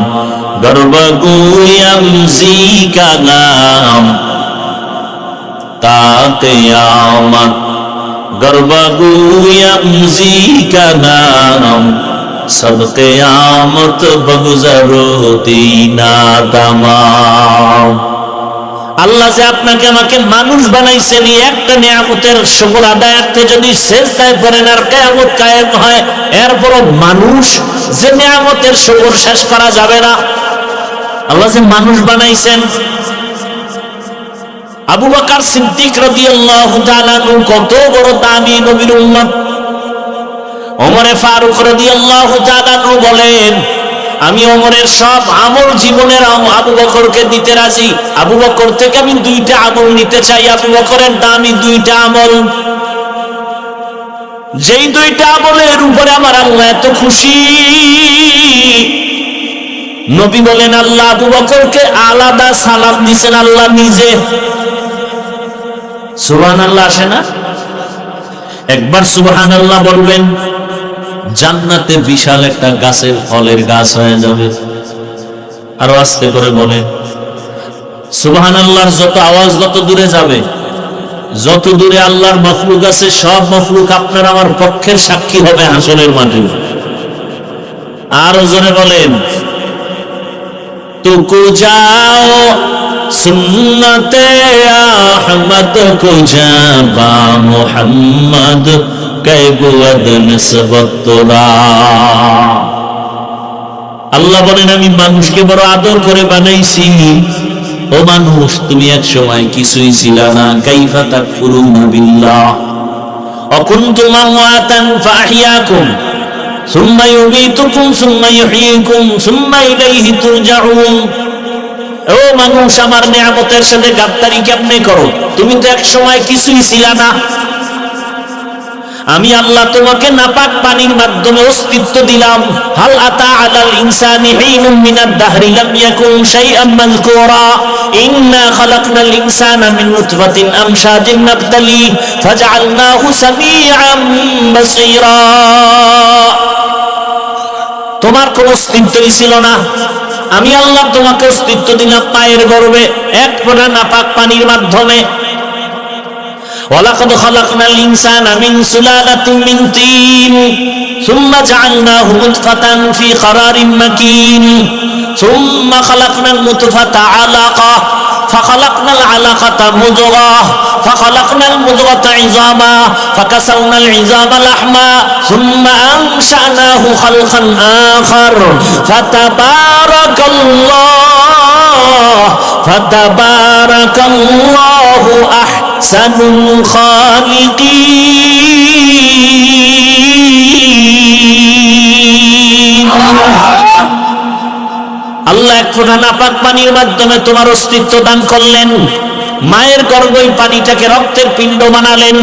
গর্বগুয়াম জিকানাম তা কিয়ামত গর্বগুয়াম জিকানাম সব কিয়ামত বগুজরো দিনা তামাম। আল্লাহ যে আপনাকে আমাকে মানুষ বানাইছেন, একটা নিয়ামতের শুকর আদায়ার্থে যদি সেজদায় পড়েন আর কিয়ামত কায়েম হয়, এরপর মানুষ যে নিয়ামতের শুকর শেষ করা যাবে না। আল্লাহ যে মানুষ বানাইছেন। আবু বকর সিদ্দিক রাদিয়াল্লাহু তাআলা কত বড় দামি নবীর উম্মত। ওমর ফারুক রাদিয়াল্লাহু তাআলা বলেন, আমি ওমরের সব আমল জীবনের আবু বকরকে দিতে রাজি। আবু বকর থেকে আমি 2টা আমল নিতে চাই। আবু বকরের দামি 2টা আমল, যেই 2টা আমলের উপরে আমার আল্লাহ এত খুশি। নবী বলেন, আল্লাহ আবু বকরকে আলাদা সালাম দিয়েছেন আল্লাহ নিজে। সুবহানাল্লাহ আসে না? একবার সুবহানাল্লাহ বলবেন, জান্নাতে বিশাল একটা গাছের ফলের গাছ হয়ে যাবে। আরো আস্তে করে বলেন সুবহানাল্লাহর যত আওয়াজ যত দূরে যাবে, যত দূরে আল্লাহর মাখলুক আছে, সব মাখলুক আপনার আমার পক্ষের সাক্ষী হবে হাসরের মাঠে। আরো জোরে বলেন তুকু যাও সুন্নতে আহমদ কো জাবা মুহাম্মদ আল্লাহ বলেন, আমি মানুষকে বড় আদর করে বানাইছি। ও মানুষ, তুমি এক সময় কিছুই ছিল না। কাইফা তাকফুরুনা বিল্লাহ ওয়া কুনতুম আমওয়াতান ফাআহইয়াকুম সুম্মা ইউমীতুকুম সুম্মা ইউহয়ীকুম সুম্মা ইলাইহি তুরজাউন। ও মানুষ, আমার নিয়ামতের সাথে গাদ্দারি কেমনে করো? তুমি তো এক সময় কিছুই ছিল না। আমি আল্লাহ তোমাকে নাপাক পানির মাধ্যমে অস্তিত্ব দিলাম। হাল আতা আলাল ইনসানি হিনুম মিনাদ দাহরি লাম ইয়াকুন শাইআম মাযকুরা ইন্না খালাকনাল ইনসানা মিন নুতফাতিন আমশাজিন নাবতালি ফাজআলনাহু সামিআম বাসীরা। তোমার কোনো অস্তিত্বই ছিল না, আমি আল্লাহ তোমাকে অস্তিত্ব দিলাম মায়ের গর্ভে এক ফোঁটা নাপাক পানির মাধ্যমে। ওয়ালাকাদ খালাকনাল ইনসানা মিন সুলালাতিন মিন তিন সুম্মা জাআলনাহু নুতফাতান ফি ক্বারারিন মাকিন সুম্মা খালাকনাল নুতফাতা আলাকা ফাখালাকনাল আলাকাতা মুদগাহ ফাখালাকনাল মুদগাতা ইযামা ফাকাসাওনাল ইযামা লাহমা সুম্মা আনশানাহু খালকান আখার ফাতাবারাকাল্লাহু আহসানুল খালিকিন। আল্লাহ এক ফোঁটা নাপাক পানির মাধ্যমে তোমার অস্তিত্ব দান করলেন। মায়ের গর্ভে পানিটাকে রক্তের পিণ্ড বানালেন।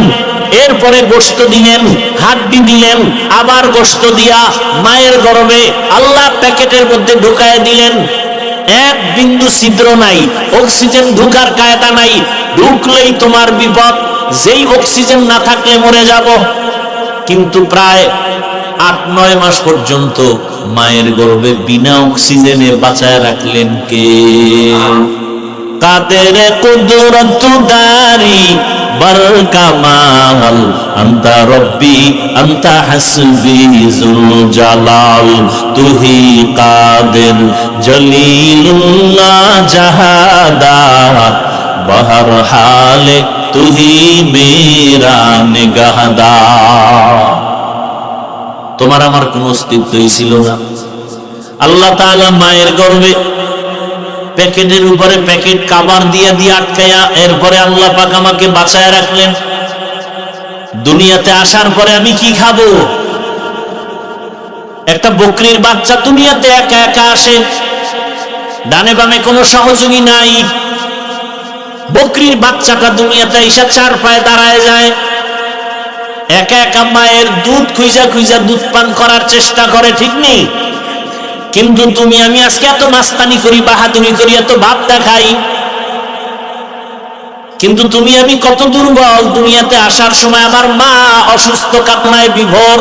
এরপরে গোশত দিলেন, হাড্ডি দিলেন, আবার গোশত দিয়া মায়ের গর্ভে আল্লাহ প্যাকেটের মধ্যে ঢুকায় দিলেন। এক বিন্দু ছিদ্র নাই, অক্সিজেন ঢুকার কায়দা নাই। ঢুকলেই তোমার বিপদ। যেই অক্সিজেন না থাকলে মরে যাব। কিন্তু প্রায় 8-9 মাস পর্যন্ত মায়ের গর্ভে বিনা অক্সিজেনে বাঁচায় রাখলেন কে? কাদের কুদরত দারি বার কামাল, আন্তা রব্বি আন্তা হাসবি যুল জালাল, তুহি কাদের জলিলুল্লাহ জাহাদা, বহর হালে তুহি মেরা নিগাহদা। তোমার আমার কোন অস্তিত্বই ছিল না। আল্লাহ তাআলা মায়ের গর্ভে প্যাকেটের উপরে প্যাকেট কাবার দিয়ে দিয়ে আটকায়া, এরপরে আল্লাহ পাক আমাকে বাঁচায় রাখলেন। দুনিয়াতে আসার পরে আমি কি খাবো? একটা বকরির বাচ্চা দুনিয়াতে একা একা আসে, ডানে বামে কোনো সহযোগী নাই। বকরির বাচ্চাটা দুনিয়াতে এসে চার পায়ে দাঁড়ায় যায়, একা একা মায়ের দুধ খুঁজা খুঁজা দুধ পান করার চেষ্টা করে, ঠিক নেই? কিন্তু তুমি আমি আজকে এত মাস্তানি করি, বাহাদুরি করি, এত ভাব দেখাই, কিন্তু তুমি আমি কত দুর্বল। দুনিয়াতে আসার সময় আমার মা অসুস্থ, কান্নায় বিভোর,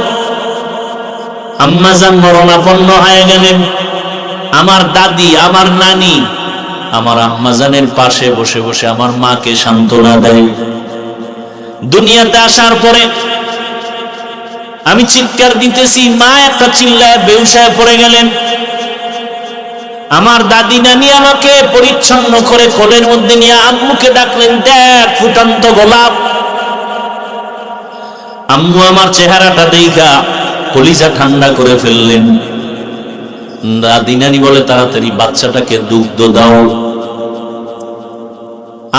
আম্মাজান মরণাপন্ন হয়ে গেলেন। আমার দাদি, আমার নানি আমার আম্মাজানের পাশে বসে বসে আমার মাকে সান্ত্বনা দেয়। দুনিয়াতে আসার পরে আমি চিৎকার দিতেছি, মা একটা চিল্লায় বেহুশায় পড়ে গেলেন। আমার দাদি নানি আমাকে পরিচ্ছন্ন করে কোলের মধ্যে নিয়ে আম্মুকে ডাকলেন, দেখ ফুটন্ত গোলাপ। আম্মু আমার চেহারাটা দেখা কলিজা ঠান্ডা করে ফেললেন। দাদি নানি বলে, তাড়াতাড়ি বাচ্চাটাকে দুগ্ধ দাও।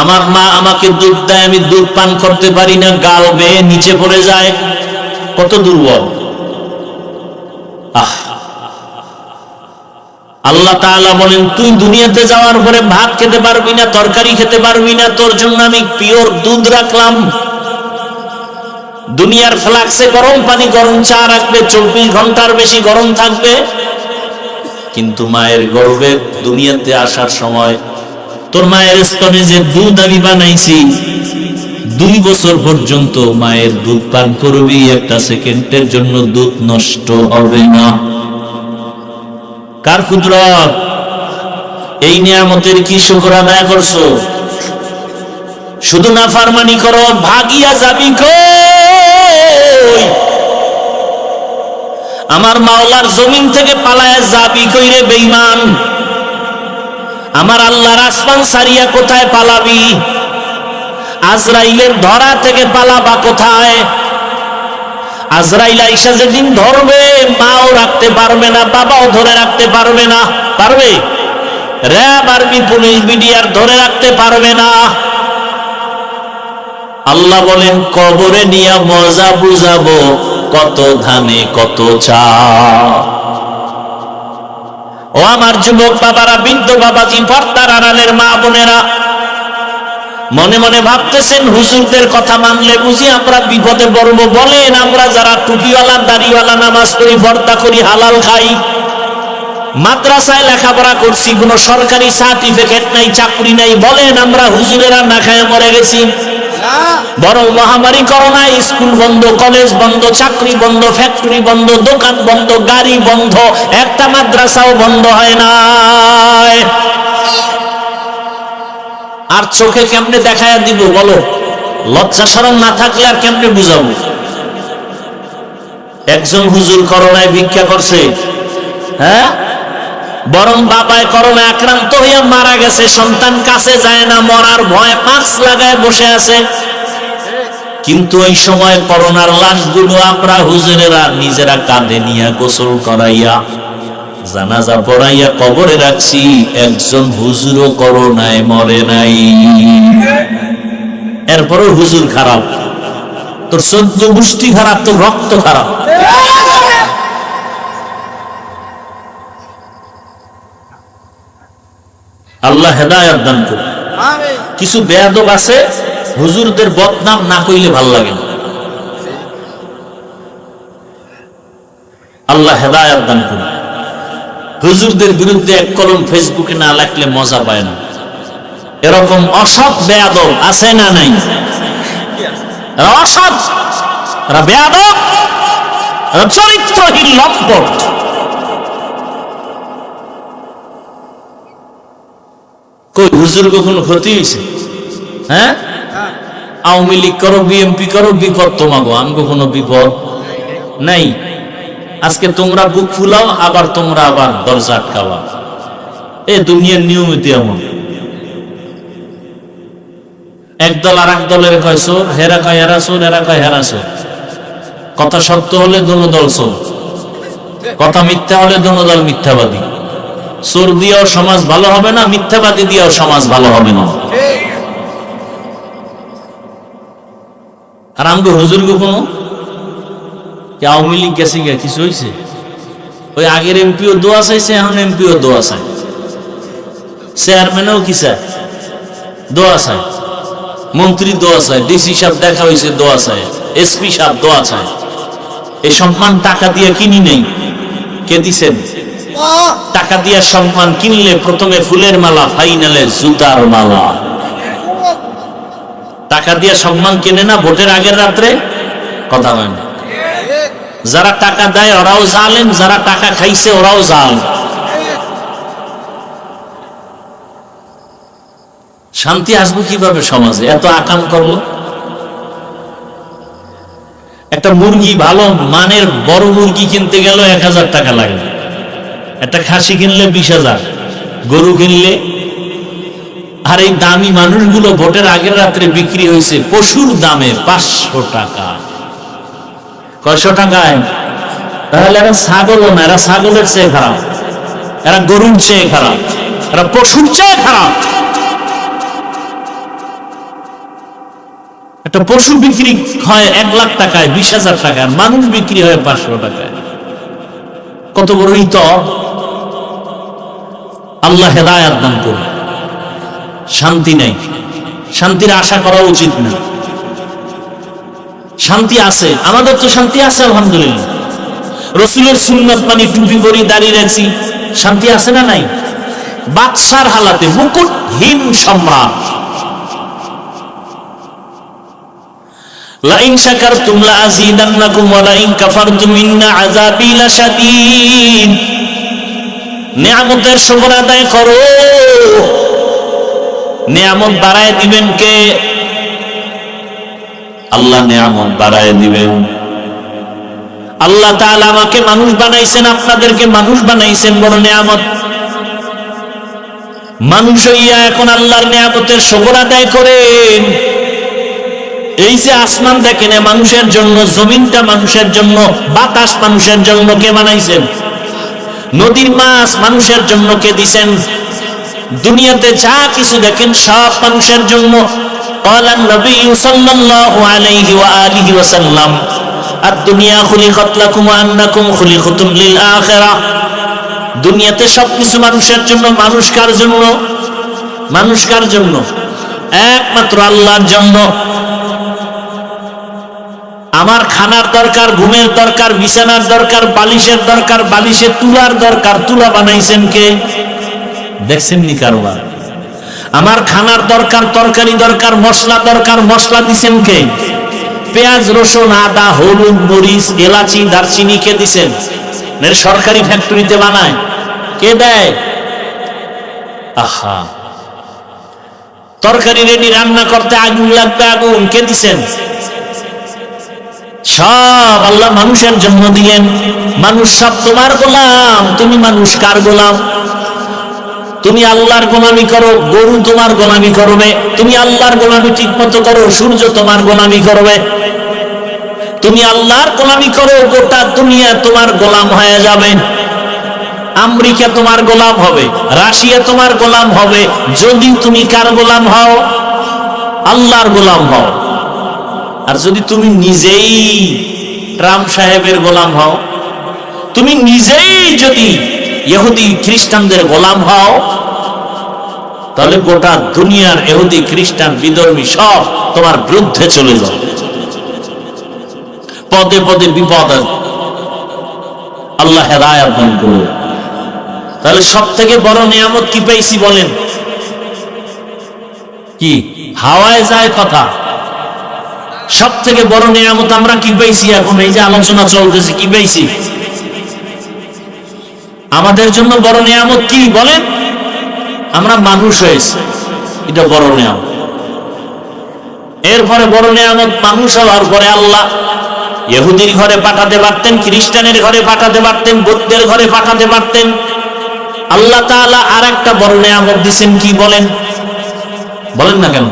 আমার মা আমাকে দুধ দেয়, আমি দুধ পান করতে পারি না, গাল বেয়ে নিচে পড়ে যায়। কত দুর্বল! আল্লাহ তাআলা বলেন, তুই দুনিয়াতে যাওয়ার পরে ভাত খেতে পারবি না, তরকারি খেতে পারবি না, তোর জন্য আমি পিওর দুধ রাখলাম। দুনিয়ার ফ্লাক্সে গরম পানি, গরম চা রাখবে, 24 ঘন্টার বেশি গরম থাকবে। কিন্তু মায়ের গর্ভে দুনিয়াতে আসার সময় তোর মায়ের স্তনে যে দুধ আমি বানাইছি, 2 বছর পর্যন্ত মায়ের দুধ পান করবি, একটা সেকেন্ডের জন্য দুধ নষ্ট হবে না। কার কুদরত! এই নিয়ামতের কি শুকর আদায় করছো? শুধু নাফরমানি করো, ভাগিয়া যাবি কই? আমার মাওলার জমিন থেকে পালায়া যাবি কই রে বেঈমান? আমার আল্লাহর আসমান সারিয়া কোথায় পালাবি? আজরাইলের ধরা থেকে পালাবা কোথায়? আজরাইল আইসা যেদিন ধরবে, মাও রাখতে পারবে না, বাবাও ধরে রাখতে পারবে না। পারবে? র‍্যাব, আর্মি, পুলিশ, বিডিআর ধরে রাখতে পারবে না। আল্লাহ বলেন, কবরে নিয়া মজা বুঝাবো, কত ধানে কত চা। ও আমার যুবক বাবারা, বৃদ্ধ বাবাজি, পর্দার আড়ালের মা বোনেরা, মনে মনে ভাবতেছেন, হুজুরদের কথা মানলে বুঝি আমরা বিপদে পড়ব? বলেন, আমরা যারা টুপিওয়ালা, দাড়িওয়ালা, নামাজ পড়ি, পর্দা করি, হালাল খাই, মাদ্রাসায় লেখাপড়া করছি, কোনো সরকারি সার্টিফিকেট নাই, চাকরি নাই, বলেন আমরা হুজুরেরা না খায় মরে গেছি? বরং মহামারী করোনায় স্কুল বন্ধ, কলেজ বন্ধ, চাকরি বন্ধ, ফ্যাক্টরি বন্ধ, দোকান বন্ধ, গাড়ি বন্ধ, একটা মাদ্রাসাও বন্ধ হয় না। আর চোখে কেমনে দেখায়া দিব বলো? লজ্জা শরম না থাকলে আর কেমনে বুঝাবো? একজন হুজুর করোনায় ভিক্ষা করছে, হ্যাঁ, বরং বাবায় করোনা আক্রান্ত হইয়া মারা গেছে, সন্তান কাছে যায় না, মরার ভয় মাস্ক লাগায় বসে আছে। কিন্তু ওই সময় করোনার লাশগুলো আমরা হুজুরেরা নিজেরা কাঁধে নিয়ে গোসল করাইয়া, জানাজা পড়াইয়া কবরে রাখছি। একজন হুজুরও করোনায় মরে নাই। এরপরও হুজুর খারাপ, তোর 14 গোষ্ঠী খারাপ, তোর রক্ত খারাপ। আল্লাহ হেদায়েত দান করুন। কিছু বেয়াদব আছে, হুজুরদের বদনাম না কইলে ভাল লাগে না। আল্লাহ হেদায়েত দান করুন। হুজুরদের বিরুদ্ধে এক কলম ফেসবুকে না লিখলে মজা পায় না। এরকম অসৎ বেয়াদব আছে না নাই? অসৎ, বেয়াদব, চরিত্রহীন লম্পট। কই হুজুর কখনো ক্ষতি হয়েছে? হ্যাঁ, আওয়ামী লীগ করো, বিএনপি করো, বিপদ তোমাগো, আমগো কোনো বিপদ নাই। আজকে তোমরা বুক ফুলাও, আবার তোমরা আবার দরজা আটকাবা। এ দুনিয়ার নিয়মিত এমন। একদল আর এক দলের কয় চোর, হেরা কয় হেরা চোর, এরা কয় হেরা চোর। কথা সত্য হলে দোনো দল চোর, কথা মিথ্যা হলে দোনো দল মিথ্যাবাদী। চোর দিয়েও সমাজ ভালো হবে না, মিথ্যাবাদী দিয়েও সমাজ ভালো হবে না। আর আমগো হুজুর কখনো আওয়ামী লীগ গেছে গিয়া কিছু হয়েছে? ওই আগের এমপিও দোয়া চাইছে, এখন এমপিও দোয়া চায়, চেয়ারম্যানও কি চায়? দোয়া চায়, মন্ত্রী দোয়া চায়, ডিসি সাহেব দেখা হয়েছে দোয়া চায়, এসপি সাহেব দোয়া চায়। এই সম্মান টাকা দিয়ে কিনি নেই, কে দিছেন? টাকা দিয়ে সম্মান কিনলে প্রথমে ফুলের মালা, ফাইনালে জুতার মালা। টাকা দিয়ে সম্মান কিনে না ভোটের আগের রাত্রে, কথা হয় না। যারা টাকা দেয় ওরাও জালেম, যারা টাকা খাইছে ওরাও জালেম। শান্তি আসবে কিভাবে সমাজে? এত আকাম করলো। একটা মুরগি, ভালো মানের বড় মুরগি কিনতে গেল 1000 টাকা লাগে, একটা খাসি কিনলে 20,000, গরু কিনলে। আর এই দামি মানুষগুলো ভোটের আগের রাত্রে বিক্রি হয়েছে পশুর দামে 500 টাকা। কয়শো টাকায়? তাহলে এরা ছাগলও না, এরা ছাগলের চেয়ে খারাপ, এরা গরুর চেয়ে খারাপ, এরা পশুর চেয়ে খারাপ। একটা পশু বিক্রি হয় 1 লাখ টাকায়, 20,000 টাকায়, মানুষ বিক্রি হয় 500 টাকায়। কত বড় ইতর! আল্লাহ হেদায়াত দান করুন। শান্তি নাই, শান্তির আশা করা উচিত না। শান্তি আছে, আমাদের তো শান্তি আছে আলহামদুলিল্লাহ। রসুলের সুন্নাত মানি, টুপি পরি, দাঁড়িয়ে রাখছি, শান্তি আছে না নাই? বাদশার হালাতে, মুকুটহীন সম্রাট। লাইন শাকারতুম লাযীদান্নাকুম ওয়া লাইন কাফারতুম ইন্না আযাবী লাশাদীদ। নিয়ামতের শুকর আদায় করো, নিয়ামত বাড়ায় দিবেন কে? আল্লাহ নিয়ামত বাড়ায় দিবেন। আল্লাহ তাআলা আমাকে মানুষ বানাইছেন, আপনাদেরকে মানুষ বানাইছেন, বড় নিয়ামত। মানুষ হইয়া এখন আল্লাহর নিয়ামতের শুকর আদায় করেন। এই যে আসমান দেখেন, মানুষের জন্য, জমিনটা মানুষের জন্য, বাতাস মানুষের জন্য, কে বানাইছেন? নদীর মাছ মানুষের জন্য কে দিছেন? দুনিয়াতে যা কিছু দেখেন সব মানুষের জন্য। ক্বালা নবী সাল্লাল্লাহু আলাইহি ওয়া আলিহি ওয়াসাল্লাম, আদ-দুনিয়া খুলিকাত লাকুম ওয়া আন্নাকুম খুলিকাতুম লিল আখিরাহ। দুনিয়াতে সবকিছু মানুষের জন্য। মানুষ কার জন্য? মানুষ কার জন্য? একমাত্র আল্লাহর জন্য। আমার খানার দরকার, ঘুমের দরকার, বিছানার দরকার, বালিশের দরকার, বালিশের তুলার দরকার। তুলা বানাইছেন কে? দেখছেন নি কারবার? আমার খানার দরকার, তরকারি দরকার, মশলা দরকার, মশলা দিছেন কে? পেঁয়াজ, রসুন, আদা, হলুদ, মরিচ, এলাচি, দারচিনি কে দিছেন? সরকারি ফ্যাক্টরিতে বানায়, কে দেয়? আহা, তরকারি রেডি, রান্না করতে আগুন লাগবে, আগুন কে দিছেন? সব আল্লাহ মানুষের জন্য দিলেন। মানুষ সব তোমার গোলাম। তুমি মানুষ কার গোলাম? তুমি আল্লাহর গোলামি করো, গরু তোমার গোলামি করবে। তুমি আল্লাহর গোলামি ঠিক মতো করো, সূর্য তোমার গোলামি করবে। তুমি আল্লাহর গোলামি করো, গোটা দুনিয়া তোমার গোলাম হয়ে যাবে। আমেরিকা তোমার গোলাম হবে, রাশিয়া তোমার গোলাম হবে, যদি তুমি কার গোলাম হও? আল্লাহর গোলাম হও। আর যদি তুমি নিজেই ট্রাম্প সাহেবের গোলাম হও, তুমি নিজেই যদি ইহুদি খ্রিস্টানদের গোলাম হও, তাহলে গোটা দুনিয়ার ইহুদি খ্রিস্টান বিধর্মী সব তোমার বিরুদ্ধে চলে যাবে। পদে পদে বিপদ। আল্লাহ হেদায়েত দান করুন। তাহলে সব থেকে বড় নিয়ামত কি পেয়েছি বলেন? কি হাওয়ায় যায় কথা? সব থেকে বড় নিয়ামত আমরা কি পেয়েছি? এখন এই যে আলোচনা চলতেছে, কি পেয়েছি? আমাদের জন্য বড় নিয়ামত কি বলেন? আমরা মানুষ হয়েছি, এটা বড় নিয়ামত। এরপরে বড় নিয়ামত মানুষ হওয়ার পরে আল্লাহ ইহুদির ঘরে পাঠাতে পারতেন, খ্রিস্টানের ঘরে পাঠাতে পারতেন, বৌদ্ধের ঘরে পাঠাতে পারতেন। আল্লাহ তাআলা আর একটা বড় নিয়ামত দিয়েছেন, কি বলেন? বলেন না কেন?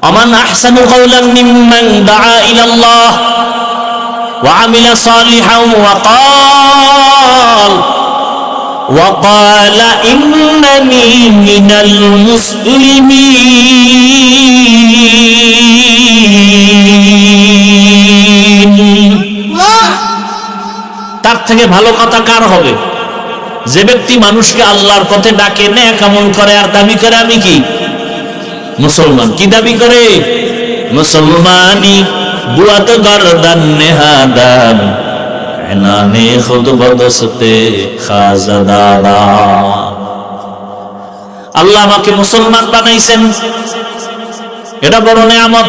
ওমান আহসানু কাওলাম মিম্মান দাআ ইলাল্লাহ ওয়া আমিলা সালিহান ওয়া ক্বালা ইন্নানী মিনাল মুসলিমিন। তার থেকে ভালো কথা কার হবে? যে ব্যক্তি মানুষকে আল্লাহর পথে ডাকে, নেক আমল করে আর দাবি করে আমি কি মুসলমান। কি দাবি করে? মুসলমানি বুয়াত গরদান নেহাদান এনানে খুদ বদসতে খাজাদারা। আল্লাহ আমাকে মুসলমান বানাইছেন, এটা বড় নিয়ামত।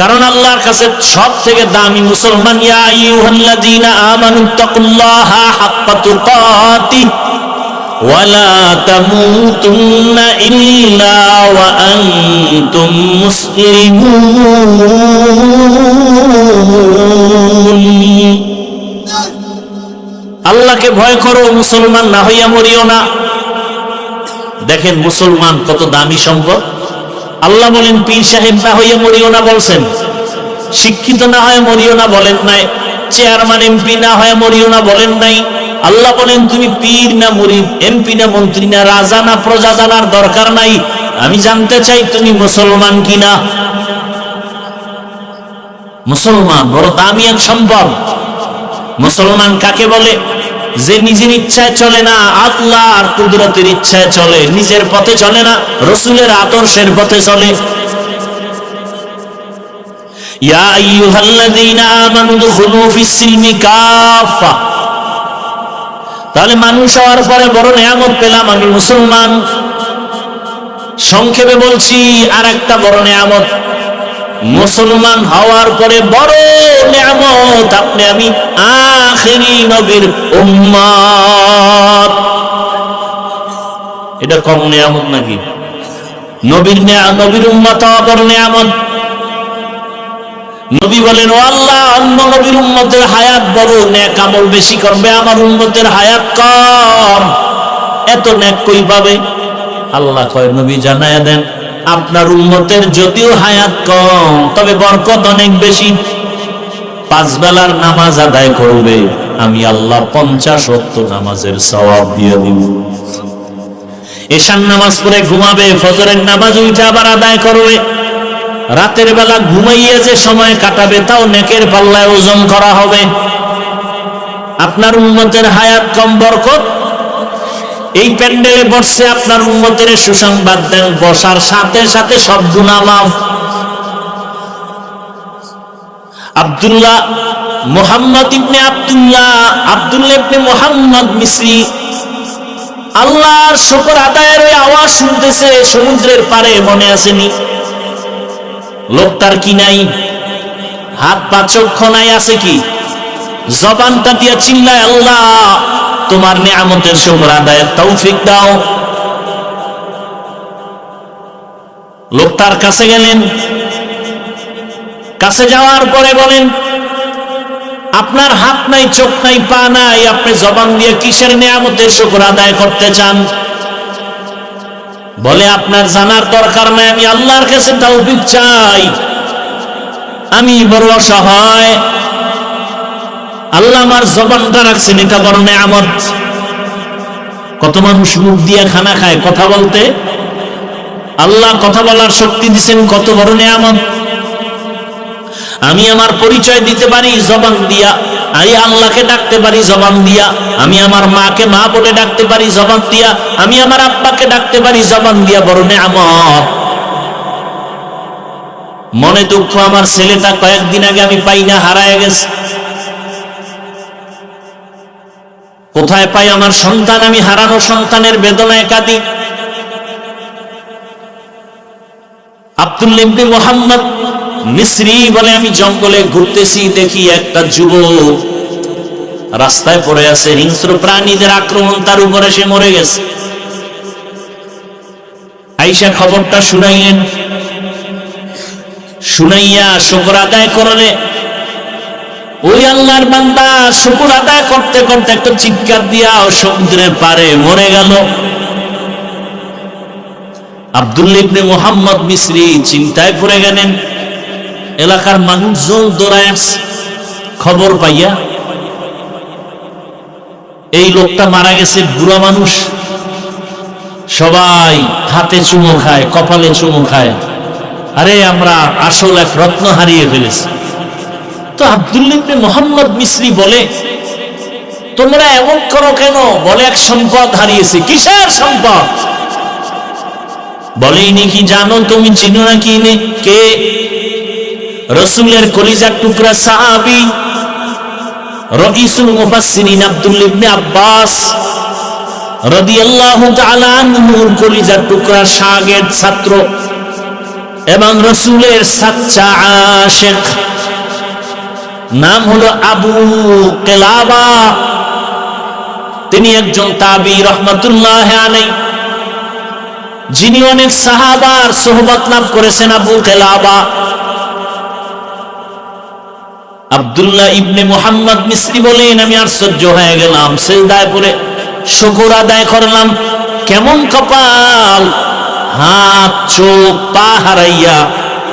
কারণ আল্লাহর কাছে সব থেকে দামি মুসলমান। ইয়া আইয়ুহাল্লাযীনা আমানুত্তাকুল্লাহা হাক্কা তুকাতিহ ওয়া লা তামুতুন্না ইল্লা ওয়া আনতুম মুসলিমুন। আল্লাহকে ভয় করো, মুসলমান না হইয়া মরিও না। দেখেন মুসলমান কত দামি সম্পদ। আল্লাহ বলেন পীর সাহেব না হইয়া মরিও না বলছেন, শিক্ষিত না হয়ে মরিও না বলেন নাই, চেয়ারম্যান এমপি না হয়ে মরিও না বলেন নাই। আল্লাহ বলেন তুমি পীর না মুরিদ, এমপি না মন্ত্রী না রাজা না প্রজা জানার দরকার নাই, আমি জানতে চাই তুমি মুসলমান কিনা। মুসলমান বড় দামি এক সম্পদ। মুসলমান কাকে বলে? যে নিজের ইচ্ছায় চলে না, আল্লাহর কুদরতের ইচ্ছায় চলে, নিজের পথে চলে না, রাসূলের আদর্শের পথে চলে। ইয়া আইয়ুহাল্লাযীনা আমানু দুখুলু ফিস-সিলমি কাফা। তাহলে মানুষ হওয়ার পরে বড় নিয়ামত পেলাম, আমি মুসলমান। সংক্ষেপে বলছি, আর একটা বড় নিয়ামত মুসলমান হওয়ার পরে বড় নিয়ামত, আপনি আমি আখিরি নবীর উম্মত। এটা কম নিয়ামত নাকি? নবীর উম্মত হওয়া বড় নিয়ামত। নবী বলেন, ও আল্লাহ, অন্য নবীর উম্মতের হায়াত বড়, নেক আমল বেশি করবে, আমার উম্মতের হায়াত কম, এত নেক কই পাবে? আল্লাহ কয়, নবী জানায়া দেন, আপনার উম্মতের যদিও হায়াত কম, তবে বরকত অনেক বেশি। 5 বেলার নামাজ আদায় করবে, আমি আল্লাহ 50 ওয়াক্ত নামাজের সওয়াব দিয়ে দিব। এশার নামাজ পড়ে ঘুমাবে, ফজরের নামাজ উঠে আবার আদায় করবে। রাতের বেলা ঘুমাইয়ে যে সময় কাটাবে, তাও নেকের পাল্লায় ওজন করা হবে। আপনার উম্মতের হায়াত কম, বরকত। এই প্যান্ডেলে বসে আপনার উম্মতের সুসংবাদ দেন, বসার সাথে সাথে সব গুনাহ মাফ। আব্দুল্লাহ মুহাম্মদ ইবনে আব্দুল্লাহ ইবনে মুহাম্মদ মিসরি আল্লাহর শুকর আদায়ের ওই আওয়াজ শুনতেছে সমুদ্রের পারে, মনে আসেনি? লোকটার কি নাই? হাত পা চক্ষু নাই, আছে কি? জবানটা দিয়া চিল্লায়, আল্লাহ তোমার নিয়ামতের শুকর আদায়ের তৌফিক দাও। লোকটার কাছে গেলেন, কাছে যাওয়ার পরে বলেন, আপনার হাত নাই, চোখ নাই, পা নাই, আপনি জবান দিয়ে কিসের নিয়ামতের শুকর আদায় করতে চান? বলে, আপনার জানার দরকার নাই, আমি আল্লাহর কাছে তৌফিক চাই, আমি বড় অসহায়, আল্লাহ আমার জবানটা রাখছেন, এটা বড় নিয়ামত। কত মানুষ মুখ দিয়ে খানা খায় কথা বলতে, আল্লাহ কথা বলার শক্তি দিচ্ছেন, কত বড় নিয়ামত। আমি আমার পরিচয় দিতে পারি জবান দিয়া, আমি আল্লাহকে ডাকতে পারি জবান দিয়া, আমি আমার মাকে মা বলে ডাকতে পারি জবান দিয়া, আমি আমার আব্বাকে ডাকতে পারি জবান দিয়া, বড় নিয়ামত। মনে দুঃখ, আমার ছেলেটা কয়েকদিন আগে আমি পাই না, হারায় গেছে। কোথায় পাই আমার সন্তান? আমি হারানো সন্তানের বেদনায় কাঁদি। আব্দুল্লাহ ইবনে রাস্তায় পড়ে আছে, হিংস্র প্রাণীদের আক্রমণ, তার উপরে সে মরে গেছে। আয়েশা খবরটা শুনাইলেন, শুনাইয়া শুকর আদায় করলে ওই আল্লাহর বান্দা শুকর আদায় করতে করতে একটা চিৎকার দিয়া সমুদ্রের পারে মরে গেল। আব্দুল্লাহ ইবনে মুহাম্মদ মিসরি চিন্তায় পড়ে গেলেন। এলাকার মানুষজন দৌড়ায় আসছে খবর পাইয়া, এই লোকটা মারা গেছে, বুড়া মানুষ। সবাই হাতে চুমো খায়, কপালে চুমো খায়, আরে আমরা আসল এক রত্ন হারিয়ে ফেলেছি। তো আব্দুল্লাহ ইবনে মুহাম্মদ মিসরি বলে, তোমরা এমন করো কেন? বলে, এক সম্পদ হারিয়েছে। কিসের সম্পদ? বলে, ইনি কি জানো? তুমি চিনো না কি? কে? রাসূলের কলিজার টুকরা সাহাবী রাইসুল মুফাসসিরিন আব্দুল্লাহ ইবনে আব্বাস রাদিয়াল্লাহু তাআলা আনহুর কলিজার টুকরা শাগির্দ, ছাত্র এবং রাসূলের সাচ্চা আশিক, নাম হলো আবু কিলাবা। তিনি একজন তাবী রাহমাতুল্লাহ আলাইহি, যিনি অনেক সাহাবার সোহবত লাভ করেছেন। আবু কিলাবা আব্দুল্লাহ ইবনে মুহাম্মদ মিসরি বলেন, আমি আশ্চর্য হয়ে গেলাম, সিজদায় পড়ে শুকর আদায় করলাম। কেমন কপাল, হাত চোখ পা হারাইয়া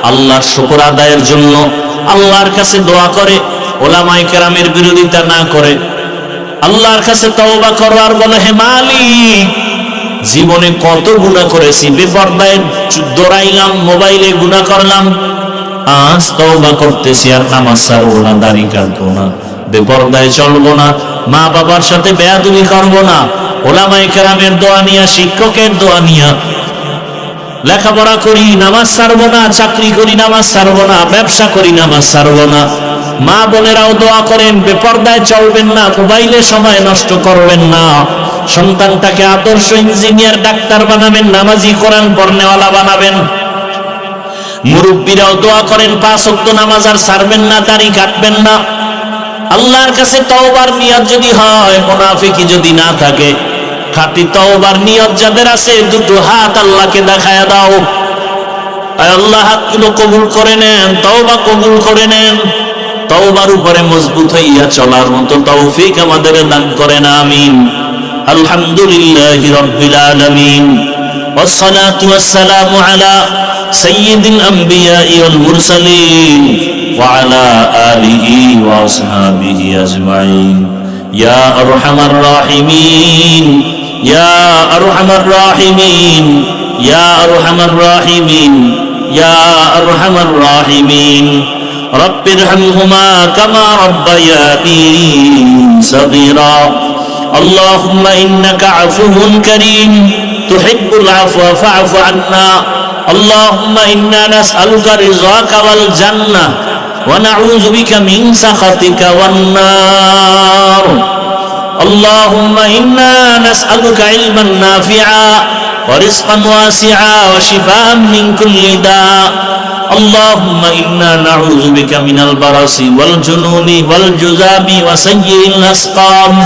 আল্লাহর শুকর আদায়ের জন্য আল্লাহর কাছে দোয়া করে, ওলামায়ে কেরামের বিরোধিতা না করে আল্লাহর কাছে তওবা করো আর বলে, হে মালিক, জীবনে কত গুনাহ করেছি, বেপরদায় দৌড়াইলাম, মোবাইলে গুনাহ করলাম, আজ তওবা করতেছি আর নামাজ ছাড়বো না, দাড়ি কাটবো না, বেপরদায় চলবো না, মা বাবার সাথে বেয়াদবি করবো না, ওলামায়ে কেরামের দোয়া নিয়া, শিক্ষকের দোয়া নিয়া লেখাপড়া করি, নামাজ ছাড়বো না, চাকরি করি, নামাজ ছাড়বো না, ব্যবসা করি, নামাজ ছাড়বো না। মা বোনেরাও দোয়া করেন, বেপরদায় চলবেন না, মোবাইলে সময় নষ্ট করবেন না, সন্তানটাকে আদর্শ ইঞ্জিনিয়ার, ডাক্তার বানাবেন, নামাজি কোরআন পড়নেওয়ালা বানাবেন। মুরব্বীরাও দোয়া করেন, 5 ওয়াক্ত নামাজ আর ছাড়বেন না, দাড়ি কাটবেন না। আল্লাহর কাছে তওবার নিয়ত যদি হয়, মুনাফিকি যদি না থাকে, খাঁটি তওবার নিয়ত যাদের আছে, দুটো হাত আল্লাহকে দেখায়া দাও, আল্লাহ হাতগুলো কবুল করে নেন, তওবা কবুল করে নেন। তওবার উপরে মজবুত হইয়া চলার মতো তৌফিক আমাদের দান করেন, আমিন। আলহামদুলিল্লাহি রাব্বিল আলামিন, والصلاة والسلام على سيد الأنبياء والمرسلين وعلى آله وأصحابه أجمعين يا أرحم الراحمين يا أرحم الراحمين يا أرحم الراحمين يا أرحم الراحمين رب ارحمهما كما ربياني صغيرا اللهم إنك عفو كريم تحب العفو فاعف عنا اللهم إنا نسألك رضاك والجنة ونعوذ بك من سخطك والنار اللهم إنا نسألك علما نافعا ورزقا واسعا وشفاء من كل داء اللهم إنا نعوذ بك من البرص والجنون والجذام وسيء الأسقام